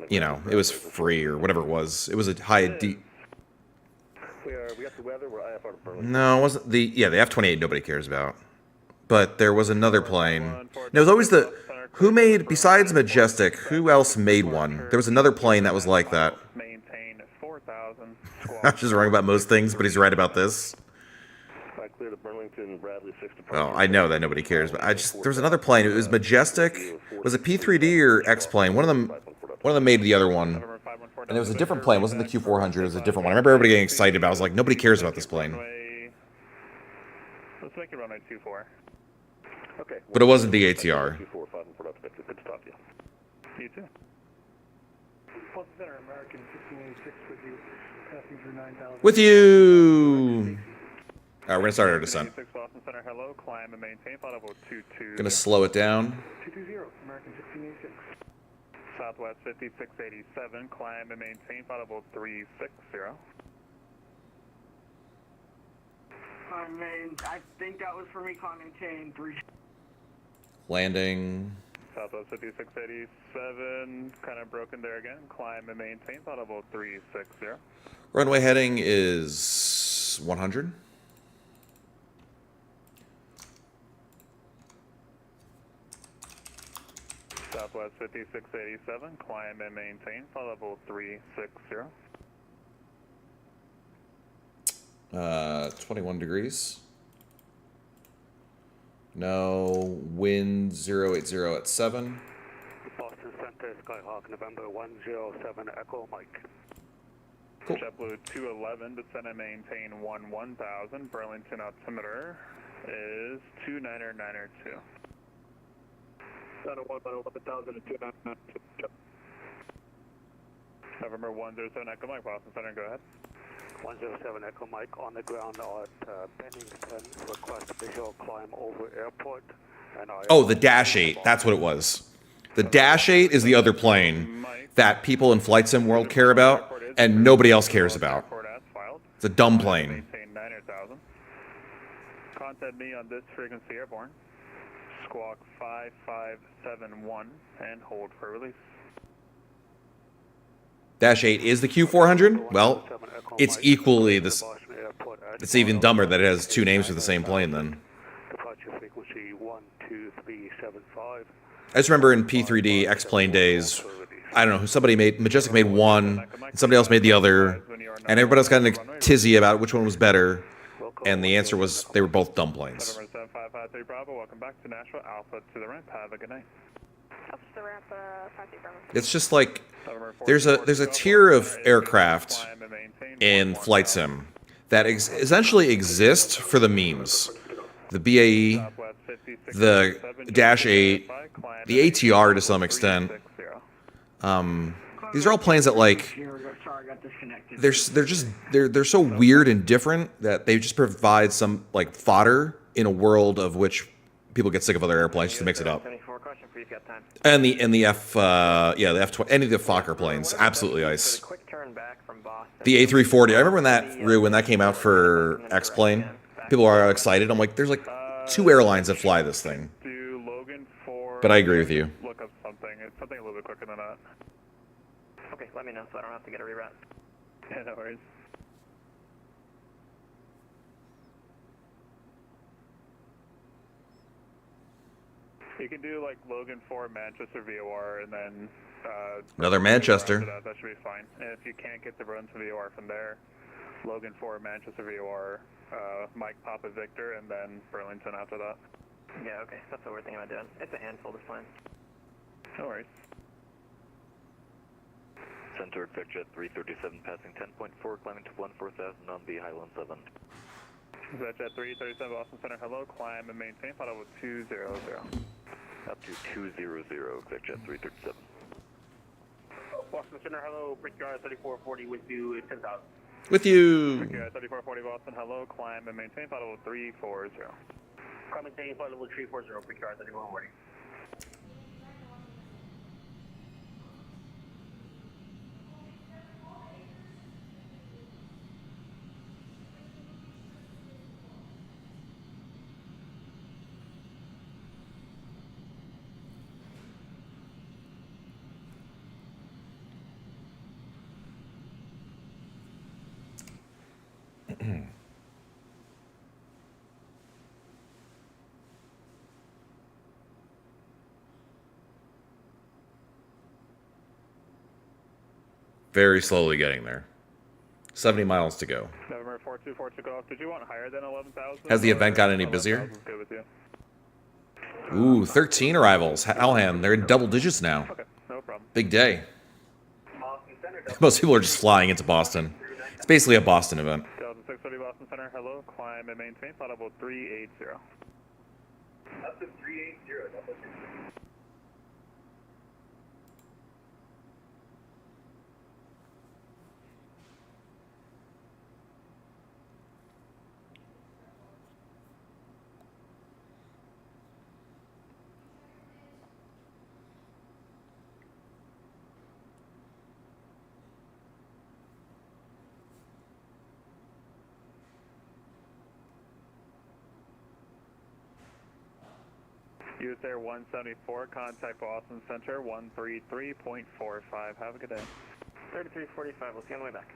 you know, it was free or whatever it was. It was a high D. No, it wasn't the, yeah, the F-28 nobody cares about. But there was another plane. No, it was always the, who made, besides Majestic, who else made one? There was another plane that was like that. I'm just wrong about most things, but he's right about this. Well, I know that nobody cares, but there was another plane. It was Majestic. Was it P3D or X-plane? One of them made the other one. And it was a different plane. It wasn't the Q400. It was a different one. I remember everybody getting excited about it. I was like, nobody cares about this plane. Let's make it runway 24. Okay. But it wasn't the ATR. Good to talk to you. You too. Boston Center, American 1586 with you. Passenger 9000. With you! Alright, we're gonna start our descent. Boston Center, hello, climb and maintain flight level 22. Gonna slow it down. 220, American 1686. Southwest 5687, climb and maintain flight level 360. I think that was for me, climb and maintain 3. Landing. Southwest 5687, kind of broken there again, climb and maintain flight level 360. Runway heading is 100. Southwest 5687, climb and maintain flight level 360. 21 degrees. No, wind 080 at 7. Boston Center, Skyhawk, November 107, Echo, Mike. Cool. JetBlue 211, descend and maintain 1000. Burlington altimeter is 29902. Center 11,000 and 299. November 107, Echo Mike, Boston Center, go ahead. 107 Echo Mike on the ground at Bennington. Request visual climb over airport. And Oh, the Dash 8. That's what it was. The Dash 8 is the other plane that people in Flight Sim World care about and nobody else cares about. It's a dumb plane. Contact me on this frequency airborne. Squawk 5571 and hold for release. Dash 8 is the Q400? Well, it's equally this. It's even dumber that it has two names for the same plane then. Departure frequency 12375. I just remember in P3D X-plane days, I don't know, somebody made, Majestic made one, and somebody else made the other, and everybody else got in a tizzy about which one was better, and the answer was they were both dumb planes. November 7553 Bravo, welcome back to Nashville Alpha to the ramp. Have a good night. Up to the ramp, 53 Bravo. It's just like there's a tier of aircraft in Flight Sim that essentially exist for the memes. The BAE, the Dash 8, the ATR to some extent. These are all planes that like they're so weird and different that they just provide some like fodder in a world of which people get sick of other airplanes just to mix it up. And the F, yeah, the F-20, any of the Fokker planes, absolutely ice. The A340. I remember when that came out for X-Plane. People are excited. I'm like, there's like 2 airlines that fly this thing. Do Logan 4. But I agree with you. Look up something. It's something a little bit quicker than that. Okay, let me know so I don't have to get a reroute. Yeah, no worries. You can do like Logan 4 Manchester VOR and then Another Manchester. That should be fine. And if you can't get the run to VOR from there, Logan 4 Manchester VOR, Mike Papa Victor, and then Burlington after that. Yeah, okay, that's what we're thinking about doing. It's a handful this time. No worries. Center Jet 337 passing 10.4, climbing to 14,000 on the Highland 7. Jet 337 Boston Center, hello, climb and maintain, flight level 200. Up to 200, Jet 337. Boston Center, hello, Brickyard 3440 with you at 10,000. With you. Brickyard 3440 Boston, hello, climb and maintain, flight level 340. Climb and maintain, flight level 340, Brickyard 3440. Very slowly getting there. 70 miles to go. November 4242 go off. Did you want higher than 11,000? Has the event got any busier? Good with you. Ooh, 13 arrivals. Alhan, they're in double digits now. Okay, no problem. Big day. Most people are just flying into Boston. It's basically a Boston event. Delta 630 Boston Center, hello, climb and maintain, flight level 380. Up to 380, Delta 630. US Air 174, contact Boston Center 133.45. Have a good day. 3345, we'll see you on the way back.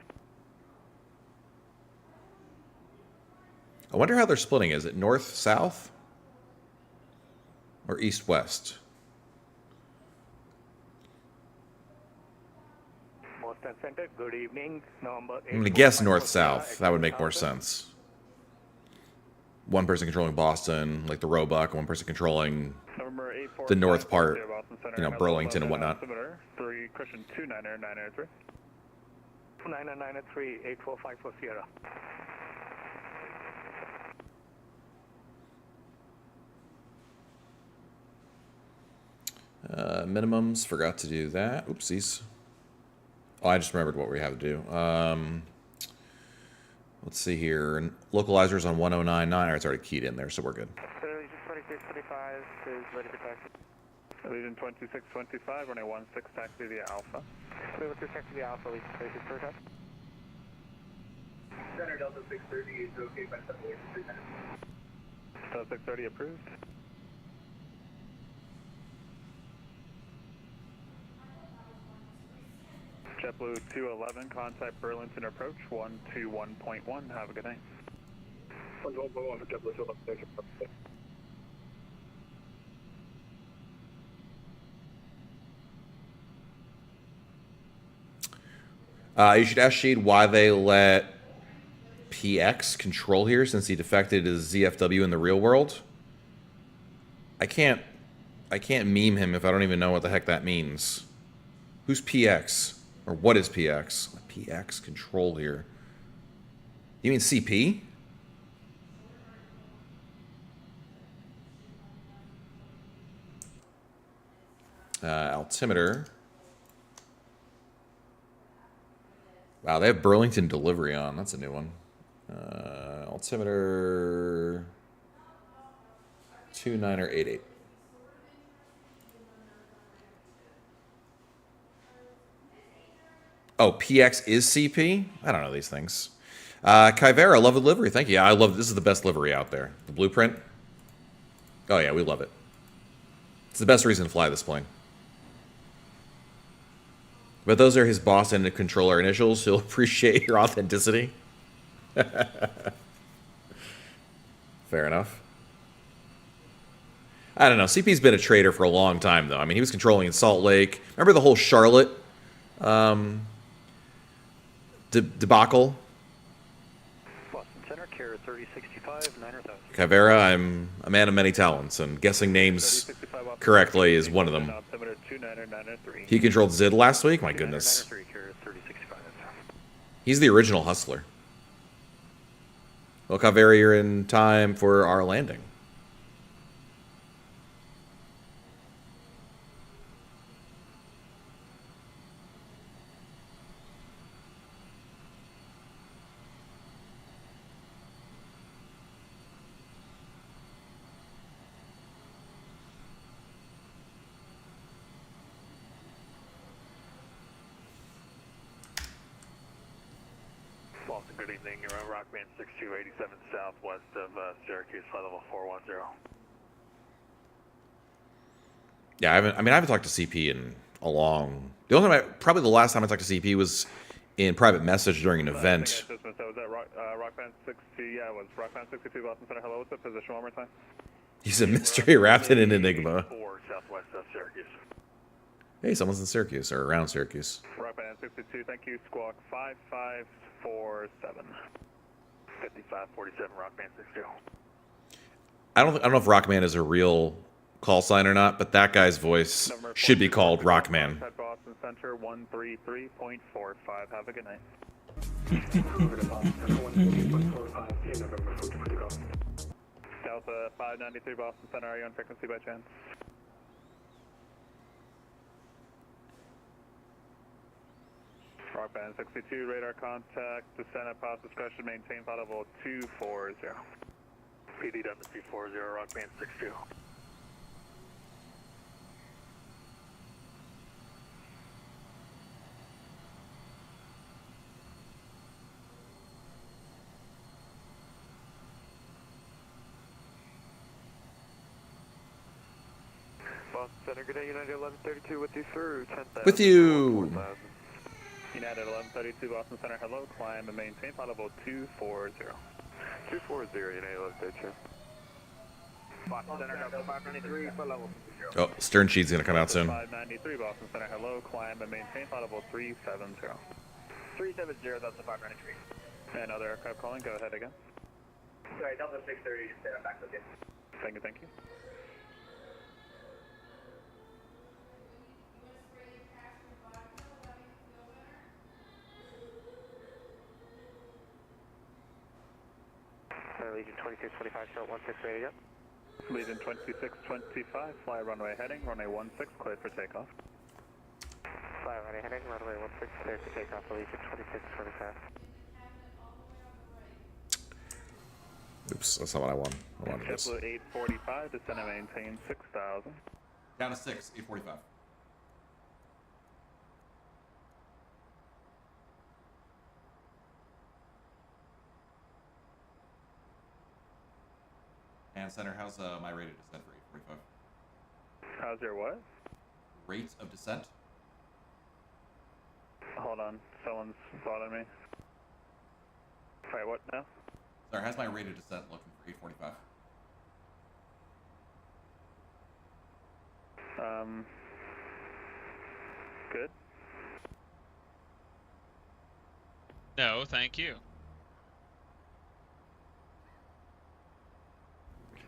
I wonder how they're splitting. Is it north-south? Or east-west? Boston Center, good evening. November I'm going to guess north-south. That would make more sense. One person controlling Boston, like the Roebuck, one person controlling the north part, you know, Burlington and whatnot. 3 cushion 29903. 2993, 8454 Sierra. Minimums, forgot to do that. Oopsies. Oh, I just remembered what we have to do. Let's see here. Localizers on 1099. It's already keyed in there, so we're good. Allegiant 2625 is ready for taxi. Allegiant 2625, running 16 taxi via Alpha. Level 2 taxi via Alpha, Allegiant 2625. Center Delta 630 is okay by separation 3 minutes. Delta 630 approved. JetBlue 211, contact Burlington approach 121.1. Have a good night. 121 for JetBlue 211. You should ask Shade why they let PX control here since he defected his ZFW in the real world. I can't meme him if I don't even know what the heck that means. Who's PX? Or what is PX? PX control here. You mean CP? Altimeter. Wow, they have Burlington delivery on. That's a new one. Altimeter 2988. Oh, PX is CP? I don't know these things. KSYR, love the livery. Thank you. Yeah, I love this is the best livery out there. The blueprint. Oh yeah, we love it. It's the best reason to fly this plane. But those are his boss and the controller initials. He'll appreciate your authenticity. Fair enough. I don't know. CP's been a trader for a long time, though. I mean, he was controlling in Salt Lake. Remember the whole Charlotte debacle? Boston Center, Care 3065, 9,000. KSYR, I'm a man of many talents, and guessing names correctly is one of them. He controlled Zid last week? My goodness. He's the original hustler. Well, KSYR, you're in time for our landing. Boston, good evening. You're on Rockman 6287 southwest of Syracuse, flight level 410. Yeah, I haven't talked to CP in a long. The only time probably the last time I talked to CP was in private message during an event. Was that Rockman 60? Yeah, it was Rockman 62 Boston Center. Hello, what's the position one more time? He's a mystery wrapped in an enigma. 4 southwest of Syracuse. Hey, someone's in Syracuse or around Syracuse. Rockman 62, thank you. Squawk 5547. 5547, Rockman 62. I don't know if Rockman is a real call sign or not, but that guy's voice should be called Rockman. Boston Center 133.45. Have a good night. Delta 593 Boston Center, are you on frequency by chance? Rockband 62, radar contact, descent at pass discretion, maintain flight level 240. PD down to 240, Rockband 62. Boston Center, good day, United 1132 with you, sir. 10,000. With you. United 1132 Boston Center, hello, climb and maintain flight level 240. 240, United 1132. Boston Center, Delta 593, flight level 30. Oh, stern sheet's gonna come out soon. 593 Boston Center, hello, climb and maintain flight level 370. 370, Delta 593. Another aircraft calling, go ahead again. Sorry, Delta 630, stay back with you. Thank you, thank you. Legion 2625, short 16 ready to go. Legion 2625, fly runway heading, runway 16, cleared for takeoff. Fly runway heading, runway 16, cleared for takeoff, Legion 2625. Oops, that's not what I want. I wanted this. JetBlue 845, descend and maintain 6,000. Down to 6, 845. And center, how's my rate of descent for 845? How's your what? Rate of descent? Hold on, someone's bothering me. Wait, what now? Sorry, how's my rate of descent looking for 845? Good. No, thank you.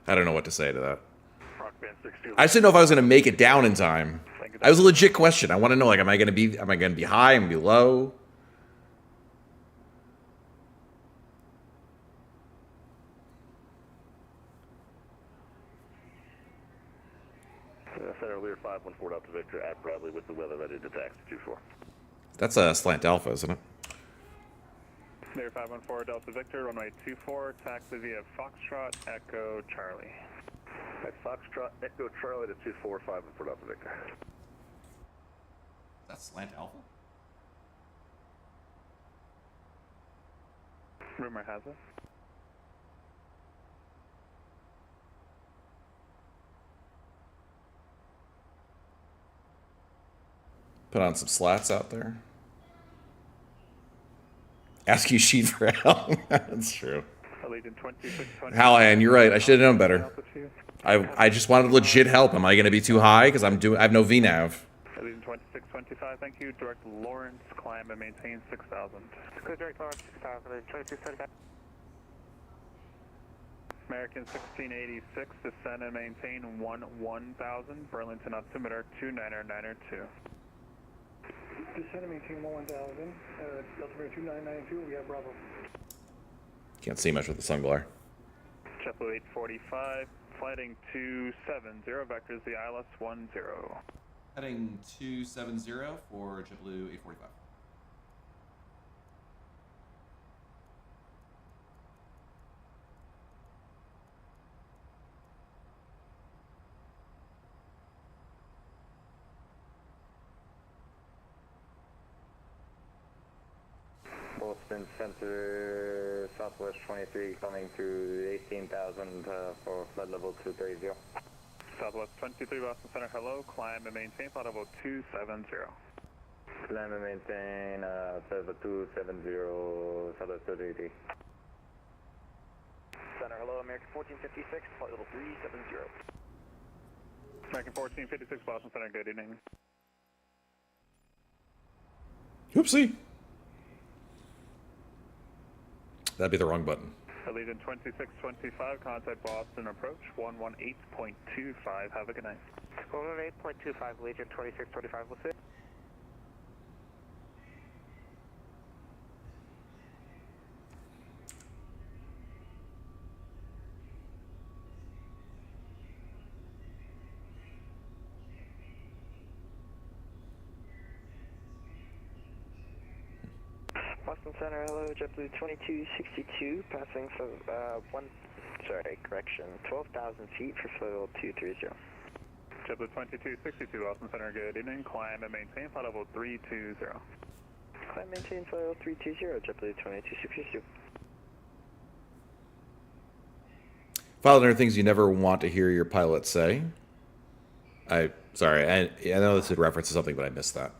I don't know what to say to that. Rockband 62. I just didn't know if I was going to make it down in time. That was a legit question. I want to know, like, am I going to be high? Am I going to be low? Center Lear 514 Delta Victor at Bradley with the weather ready to taxi 24. That's a slant alpha, isn't it? Lear 514 Delta Victor, runway 24, taxi via Foxtrot Echo Charlie. At Foxtrot Echo Charlie to 245 for Delta Victor. That's slant alpha? Rumor has it. Put on some slats out there. Ask you sheet for help. That's true. Allegiant 2620. Hallahan, you're right. I should have known better. I just wanted legit help. Am I going to be too high? Because I have no VNAV. Allegiant 2625, thank you. Direct Lawrence, climb and maintain 6000. Good, direct Lawrence 6000, 2275. American 1686, descend and maintain 1000. Burlington altimeter 29902. Descend and maintain 1000. Altimeter 2992. We have Bravo. Can't see much with the sun glare. JetBlue 845, flighting 270, vectors the ILS 10. Heading 270 for JetBlue 845. Boston Center, Southwest 23, coming through 18,000 for flight level 230. Southwest 23, Boston Center, hello. Climb and maintain flight level 270. Climb and maintain level 270, Southwest 230. Center, hello. American 1456, flight level 370. American 1456, Boston Center, good evening. Oopsie. That'd be the wrong button. Allegiant 2625, contact Boston approach 118.25. Have a good night. 118.25, Allegiant 2625, we'll see. Boston Center, hello, JetBlue 2262, passing for 12,000 feet for flight level 230. JetBlue 2262, Boston Center, good evening. Climb and maintain flight level 320. Climb maintain flight level 320, JetBlue 2262. File under things you never want to hear your pilot say. Sorry, I know this would reference to something, but I missed that.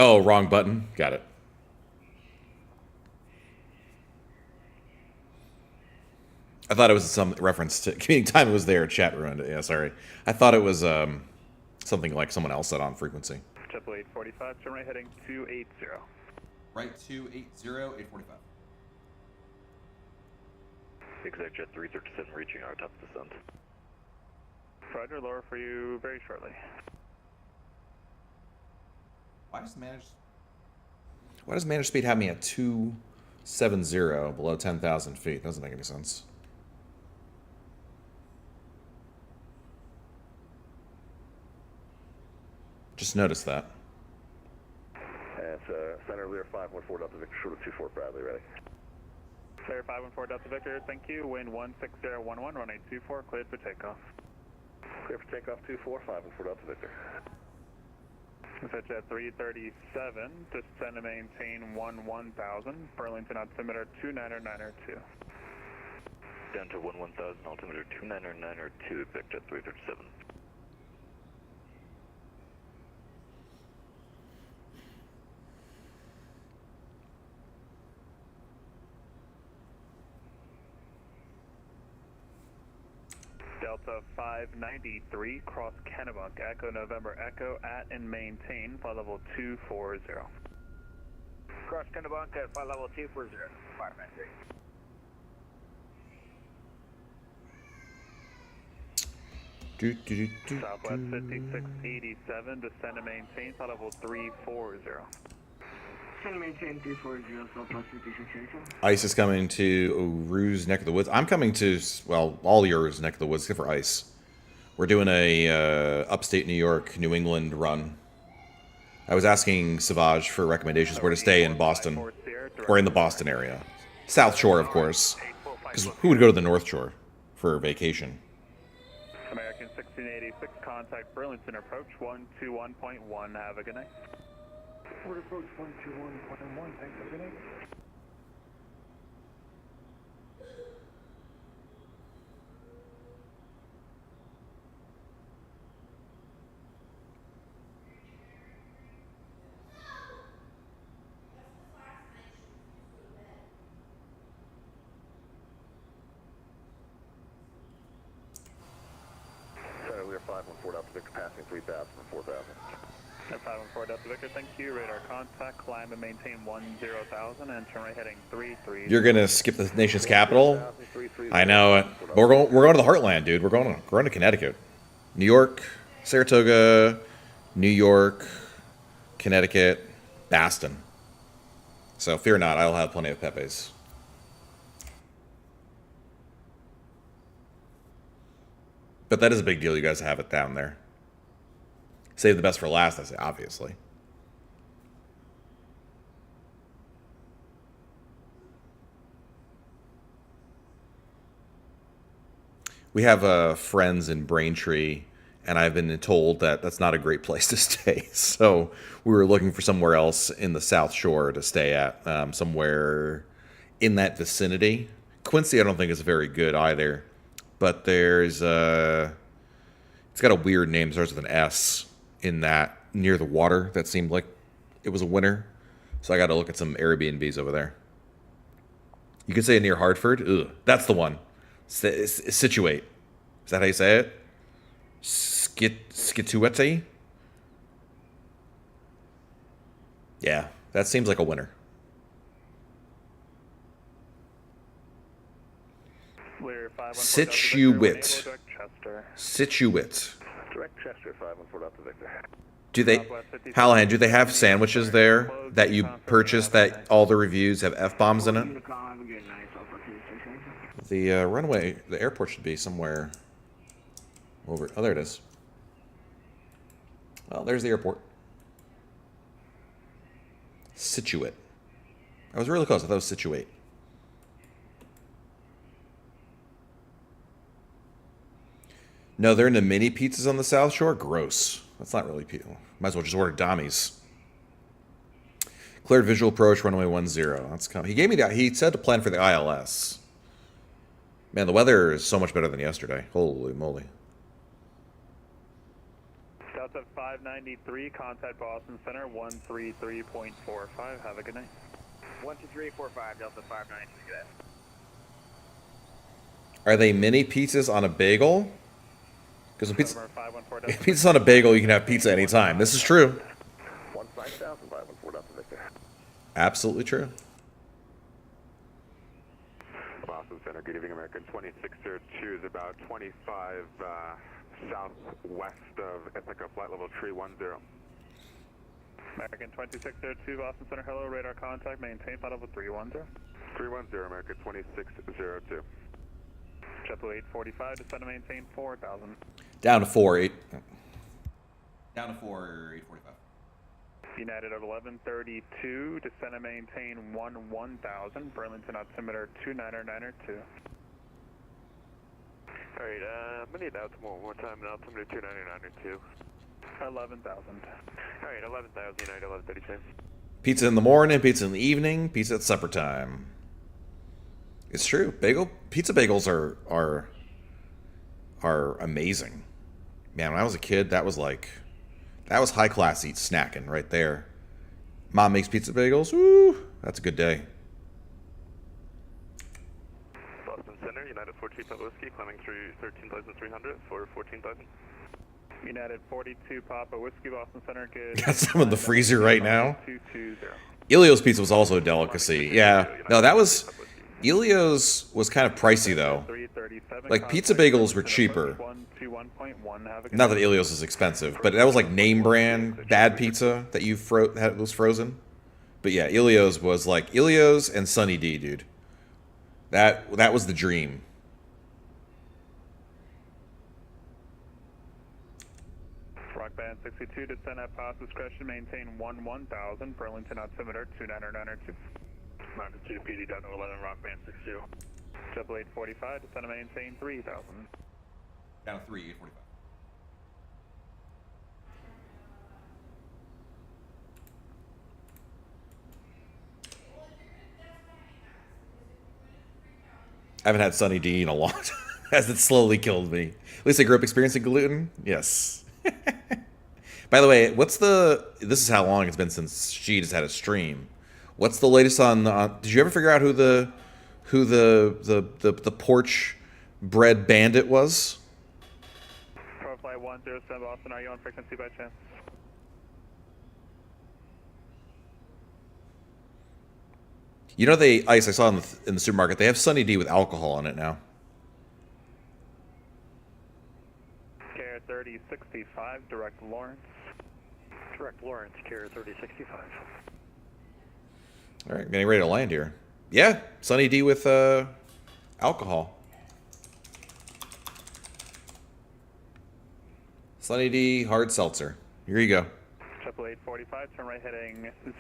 Oh, wrong button. Got it. I thought it was some reference to commuting time. It was there. Chat ruined it. Yeah, sorry. I thought it was something like someone else said on frequency. JetBlue 845, turn right heading 280. Right 280, 845. Exec Jet 337 reaching our top descent. Roger, lower for you very shortly. Why does managed speed have me at 270 below 10,000 feet? Doesn't make any sense. Just noticed that. And Center, Lear 514 Delta Victor, short of 24 Bradley, ready. Clear 514 Delta Victor, thank you. Wind 16011, runway 24, cleared for takeoff. Clear for takeoff 24, 514 Delta Victor. Switch at 337, descend and maintain 1000, Burlington altimeter 29902. Down to 1000, altimeter 29902, Exec Jet 337. Delta 593, cross Kennebunk, Echo November Echo, at and maintain flight level 240. Cross Kennebunk at flight level 240, fireman 3. Southwest 5687, descend and maintain flight level 340. Descend and maintain 340, Southwest 5687. Ice is coming to Rue's neck of the woods. I'm coming to, well, all yours neck of the woods, except for Ice. We're doing a upstate New York, New England run. I was asking Savage for recommendations where to stay in Boston, or in the Boston area. South Shore, of course, because who would go to the North Shore for vacation? American 1686, contact Burlington approach 121.1. Have a good night. Order approach 121.1, thanks, have a good night. Sorry, we are 514 Delta Victor passing 3,000 and 4,000. 514 Delta Victor, thank you. Radar contact, climb and maintain 10,000 and turn right heading 33. You're gonna skip the nation's capital? I know it. But we're going to the heartland, dude. We're going to Connecticut, New York, Saratoga, New York, Connecticut, Boston. So fear not, I'll have plenty of Pepes. But that is a big deal. You guys have it down there. Save the best for last, I say, obviously. We have friends in Braintree, and I've been told that that's not a great place to stay. So we were looking for somewhere else in the South Shore to stay at, somewhere in that vicinity. Quincy, I don't think is very good either. But there's it's got a weird name, starts with an S, in that near the water that seemed like it was a winner. So I got to look at some Airbnbs over there. You could say near Hartford. Ugh, that's the one. Situate. Is that how you say it? Scituate? Yeah, that seems like a winner. Situate. Situate. Direct Chester 514 Delta Victor. Do they, Hallahan, do they have sandwiches there that you purchased that all the reviews have F-bombs in it? The runway, the airport should be somewhere over. Oh, there it is. Well, there's the airport. Situate. I was really close. I thought it was Situate. No, they're into mini pizzas on the South Shore. Gross. That's not really pizza. Might as well just order Dommies. Cleared visual approach, runway 10. That's coming. He gave me that. He said to plan for the ILS. Man, the weather is so much better than yesterday. Holy moly. Delta 593, contact Boston Center 133.45. Have a good night. 12345, Delta 593. Are they mini pizzas on a bagel? Because pizza's on a bagel, you can have pizza anytime. This is true. 15014 Delta Victor. Absolutely true. Boston Center, good evening, American 2602 is about 25 southwest of Ithaca, flight level 310. American 2602, Boston Center, hello, radar contact, maintain flight level 310. 310, American 2602. JetBlue 845, descend and maintain 4,000. Down to 845. United of 1132, descend and maintain 1000, Burlington altimeter 2992. Alright, I'm gonna need that one more time, and altimeter 2992. 11,000. Alright, 11,000, United 1132. Pizza in the morning, pizza in the evening, pizza at supper time. It's true. Pizza bagels are amazing. Man, when I was a kid, that was high class eat snacking right there. Mom makes pizza bagels. Woo, that's a good day. Boston Center, United 42 Papa Whiskey, climbing through 13,300 for 14,000. United 42 Papa Whiskey, Boston Center, good. Got some in the freezer right now. Elio's pizza was also a delicacy. Yeah. No, Elio's was kind of pricey though. Like pizza bagels were cheaper. Not that Elio's is expensive, but that was like name brand bad pizza that you was frozen. But yeah, Elio's was like Elio's and Sunny D, dude. That was the dream. Rock Band 62, descend at pass discretion, maintain 1000, Burlington altimeter 2992. Mountain 2 PD down to 11, Rock Band 62. JetBlue 845, descend and maintain 3000. Down to 845. I haven't had Sunny D in a long time, as it slowly killed me. At least I grew up experiencing gluten. Yes. By the way, this is how long it's been since she has had a stream. What's the latest on did you ever figure out who the porch bread bandit was? Profile 107 Boston, are you on frequency by chance? You know, I saw in the supermarket, they have Sunny D with alcohol in it now. Care 3065, direct Lawrence. Direct Lawrence, Care 3065. All right, getting ready to land here. Yeah, Sunny D with alcohol. Sunny D hard seltzer. Here you go. 88845, turn right heading 010.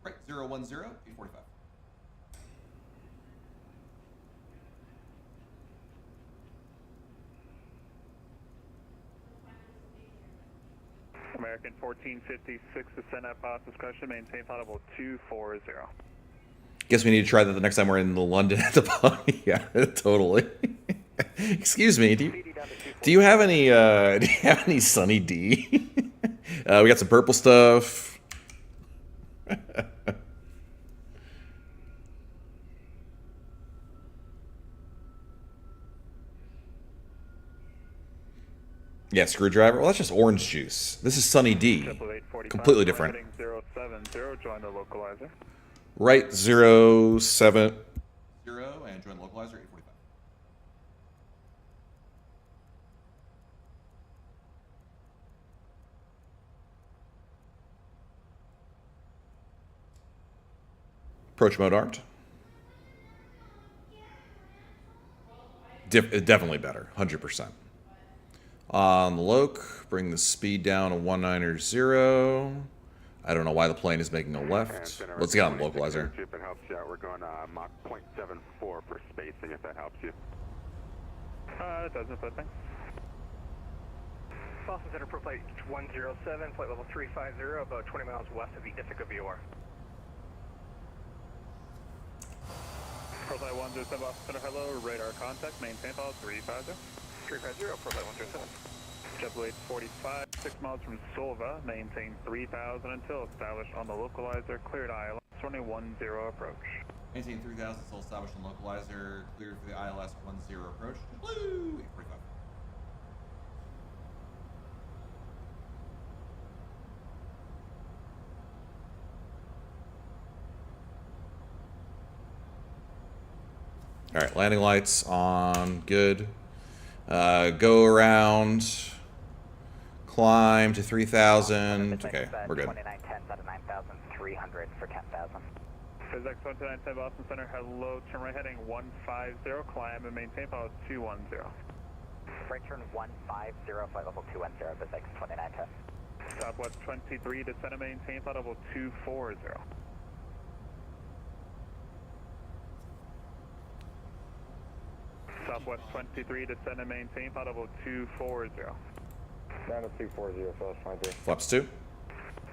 Right, 010, 845. American 1456, descend at fast discussion, maintain flight level 240. Guess we need to try that the next time we're in the London at the bottom. Yeah, totally. Excuse me, do you have any Sunny D? We got some purple stuff. Yeah, screwdriver. Well, that's just orange juice. This is Sunny D. Completely different. 070, join the localizer. Right, 070 and join the localizer 845. Approach mode armed. Definitely better, 100%. On the loc, bring the speed down to 190. I don't know why the plane is making a left. Let's get on the localizer. If it helps you out, we're going Mach 0.74 for spacing, if that helps you. It doesn't, but thanks. Boston Center, flight 107, flight level 350, about 20 miles west of the Ithaca VOR. Flight 107, Boston Center, hello, radar contact, maintain flight 350. 350, flight 107. JetBlue 845, 6 miles from Silva, maintain 3000 until established on the localizer, cleared ILS, 2010 approach. Maintain 3000 until established on localizer, cleared for the ILS 10 approach. JetBlue 845. All right, landing lights on, good. Go around, climb to 3,000. Okay, we're good. 2910 out of 9,300 for 10,000. Physics 2910 Boston Center, hello, turn right heading 150, climb and maintain flight 210. Right turn 150, flight level 210, Physics 2910. Southwest 23, descend and maintain flight level 240. Southwest 23, descend and maintain, flight level 240. Down to 240, Southwest 23. Flaps 2.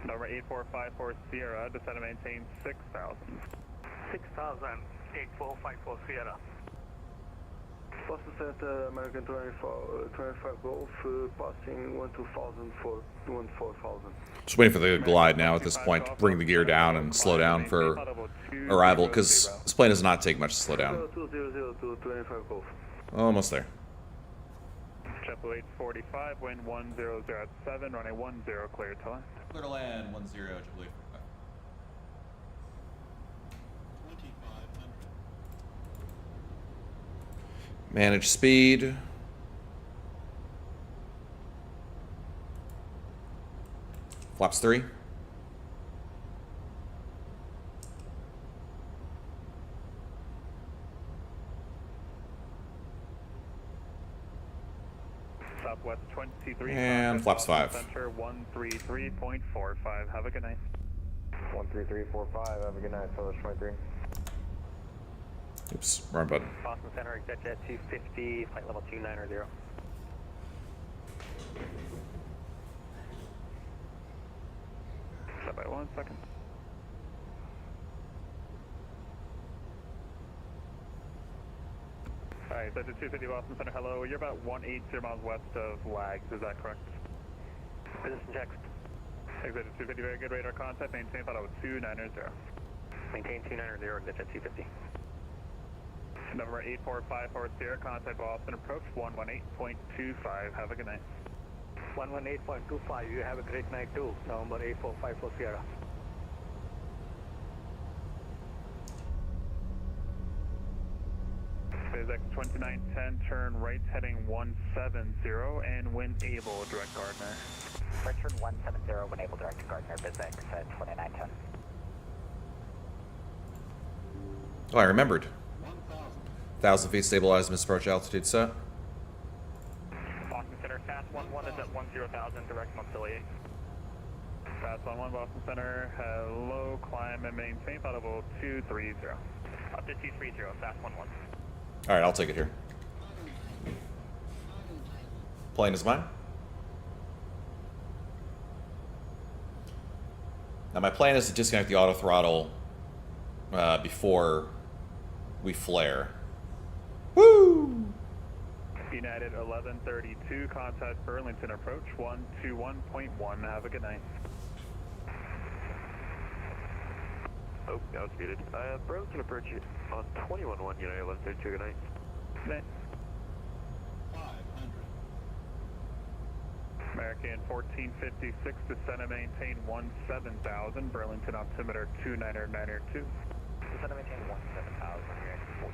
Number 8454 Sierra, descend and maintain 6,000. 6,000, 8454 Sierra. Boston Center, American 25 Golf, passing 12,000 for 14,000. Just waiting for the glide now at this point to bring the gear down and slow down for arrival, because this plane does not take much to slow down. 200 to 25 Golf. Almost there. JetBlue 845, wind 1007, running 10, clear to land. Clear to land 10, JetBlue 845. Manage speed. Flaps 3. Southwest 23. And flaps 5. Center 133.45. Have a good night. 13345, have a good night, Southwest 23. Oops, wrong button. Boston Center, jet 250, flight level 290. Stop by 1 second. Alright, so 250 Boston Center, hello. You're about 180 miles west of Lags, is that correct? Position checked. Exit 250, very good radar contact. Maintain follow 290. Maintain 290, exit at 250. Number 8454 Sierra, contact Boston approach 118.25. Have a good night. 118.25, you have a great night too. Number 8454 Sierra. SpaceX 2910, turn right heading 170, and when able, direct Gardner. Right turn 170 when able, direct to Gardner, BizX at 2910. Oh, I remembered. 1,000 feet stabilized, approach altitude set. Boston Center, fast 11 is at 10,000, direct Montpellier. Fast 11 Boston Center, hello, climb and maintain flight level 230. Up to 230, fast 11. All right, I'll take it here. Plane is mine. Now my plan is to disconnect the auto throttle before we flare. Woo! United 1132, contact Burlington approach 121.1. Have a good night. Oh, that was muted. Burlington approach on 21-1, United 1132, good night. Good night. 500. American 1456, descend and maintain 17,000, Burlington altimeter 2992. Descend and maintain 17,000, you're at 14.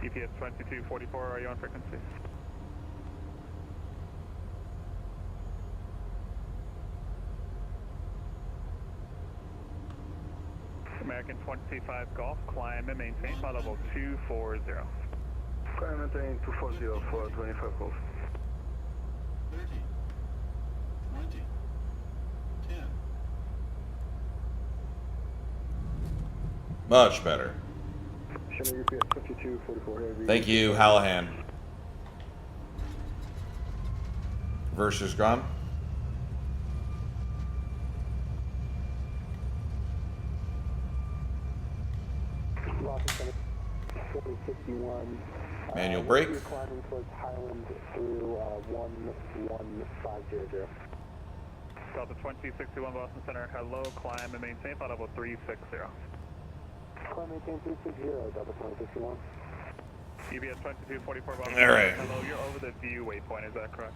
EPS 2244, are you on frequency? American 25 Golf, climb and maintain flight level 240. Climb and maintain 240 for 25 Golf. 30, 20, 10. Much better. Channel UPS 5244 heavy. Thank you, Hallahan. Versus gone. Boston Center 4061. Manual brake. You're climbing towards Highland through 11500. Delta 2061 Boston Center, hello, climb and maintain flight level 360. Climb maintain 360, Delta 2061. EBS 2244 Boston All right. Center, hello, you're over the view waypoint, is that correct?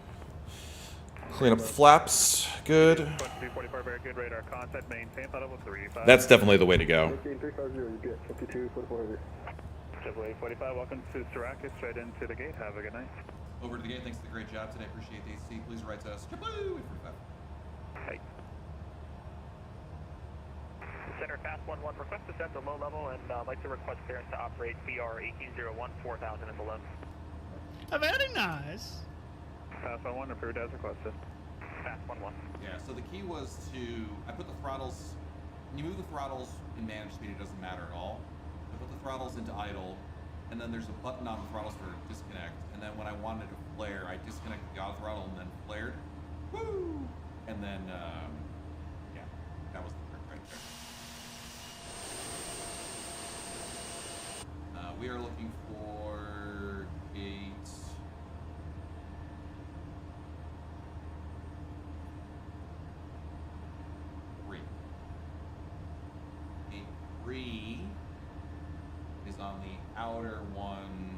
Clean up the flaps. Good. 2244, very good, radar contact, maintain flight level 35. That's definitely the way to go. Maintain 350, UPS 5244 heavy. JetBlue 45, welcome to Syracuse, straight into the gate, have a good night. Over to the gate. Thanks for the great job today. Appreciate the AC. Please write to us. JetBlue 45. Hey. Center fast 11, request descent to low level and like to request clearance to operate BR 1801 4000 and below. Very nice. Fast 11 approved as requested. Fast 11. Yeah, so the key was to, I put the throttles, when you move the throttles in managed speed, it doesn't matter at all. I put the throttles into idle, and then there's a button on the throttles for disconnect, and then when I wanted to flare, I disconnected the auto throttle and then flared. Woo! And then, yeah, that was the trick right there. We are looking for gate 3. Gate 3 is on the outer one,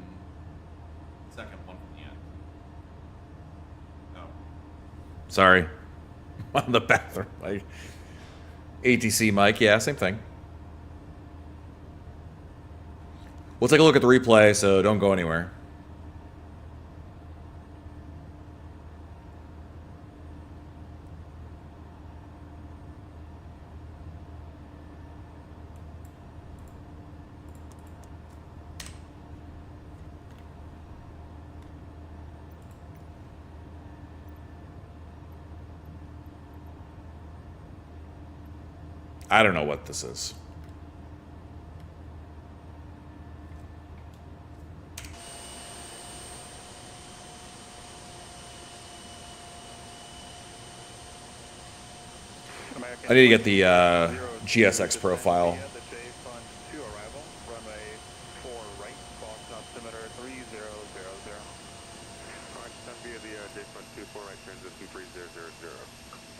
second one from the end. Oh. Sorry. On the bathroom. Like ATC mic, yeah, same thing. We'll take a look at the replay, so don't go anywhere. I don't know what this is. I need to get the GSX profile. The J Fund to arrival, runway 4 right, Boston altimeter 3000. Alright, send via the J Fund 24 right transition 3000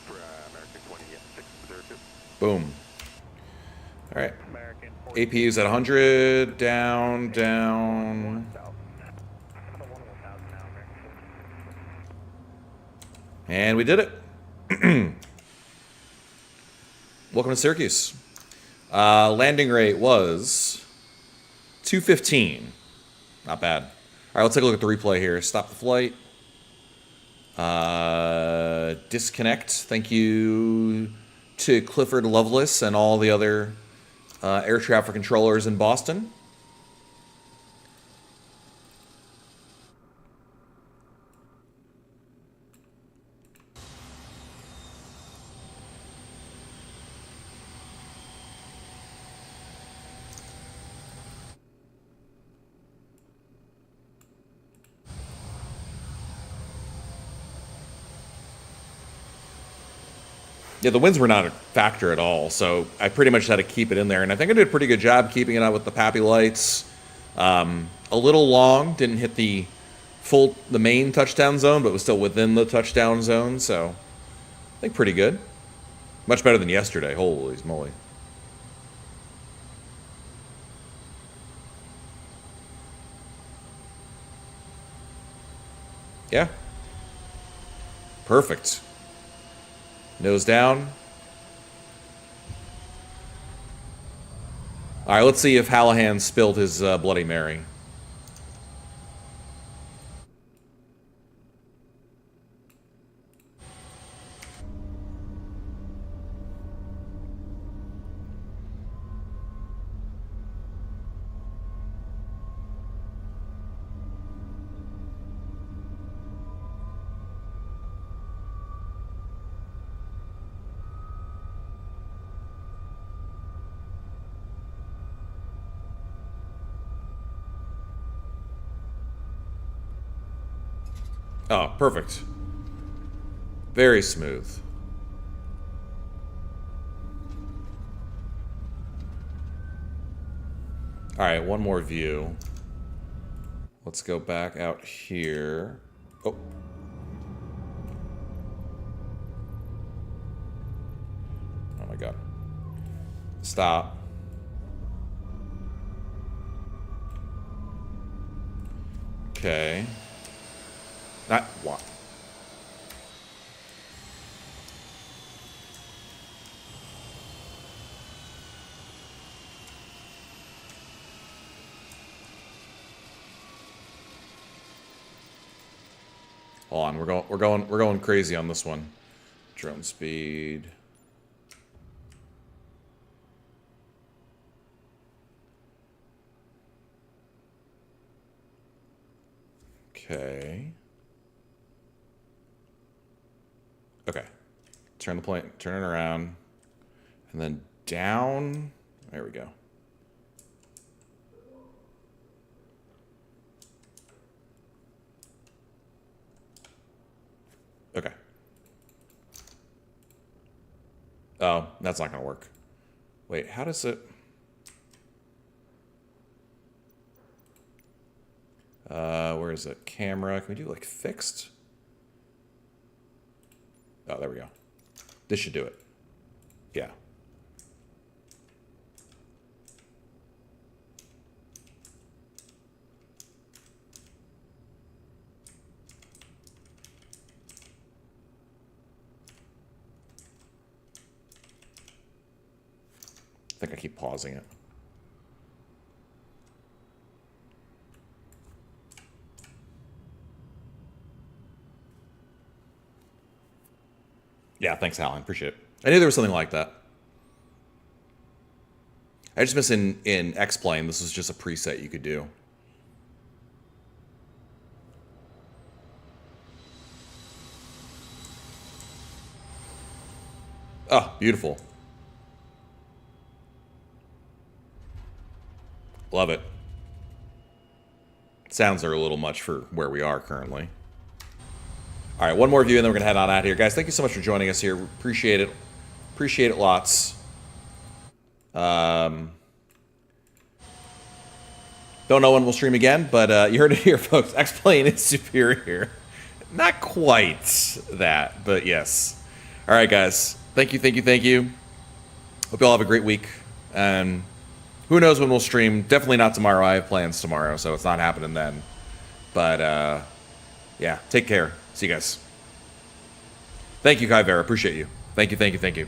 for American 2602. Boom. All right. American APU's at 100. Down, down. And we did it. Welcome to Syracuse. Landing rate was 215. Not bad. All right, let's take a look at the replay here. Stop the flight. Disconnect. Thank you to Clifford Lovelace and all the other air traffic controllers in Boston. Yeah, the winds were not a factor at all, so I pretty much had to keep it in there. And I think I did a pretty good job keeping it out with the Pappy lights. A little long, didn't hit the main touchdown zone, but was still within the touchdown zone, so I think pretty good. Much better than yesterday, holy moly. Yeah. Perfect. Nose down. All right, let's see if Hallahan spilled his Bloody Mary. Oh, perfect. Very smooth. All right, one more view. Let's go back out here. Oh. Oh my God. Stop. Okay. Not what? Hold on, we're going crazy on this one. Drone speed. Okay. Okay. Turn the plane, turn it around, and then down. There we go. Okay. Oh, that's not gonna work. Wait, how does it? Where is it? Camera. Can we do like fixed? Oh, there we go. This should do it. Yeah. I think I keep pausing it. Yeah, thanks, Alan. Appreciate it. I knew there was something like that. I just miss in X-Plane, this is just a preset you could do. Oh, beautiful. Love it. Sounds are a little much for where we are currently. All right, one more view and then we're going to head on out here. Guys, thank you so much for joining us here. Appreciate it. Appreciate it lots. Don't know when we'll stream again, but you heard it here, folks. X-Plane is superior. Not quite that, but yes. All right, guys. Thank you, thank you, thank you. Hope you all have a great week. And who knows when we'll stream. Definitely not tomorrow. I have plans tomorrow, so it's not happening then. But, yeah, take care. See you guys. Thank you, Kai Vera. Appreciate you. Thank you, thank you, thank you.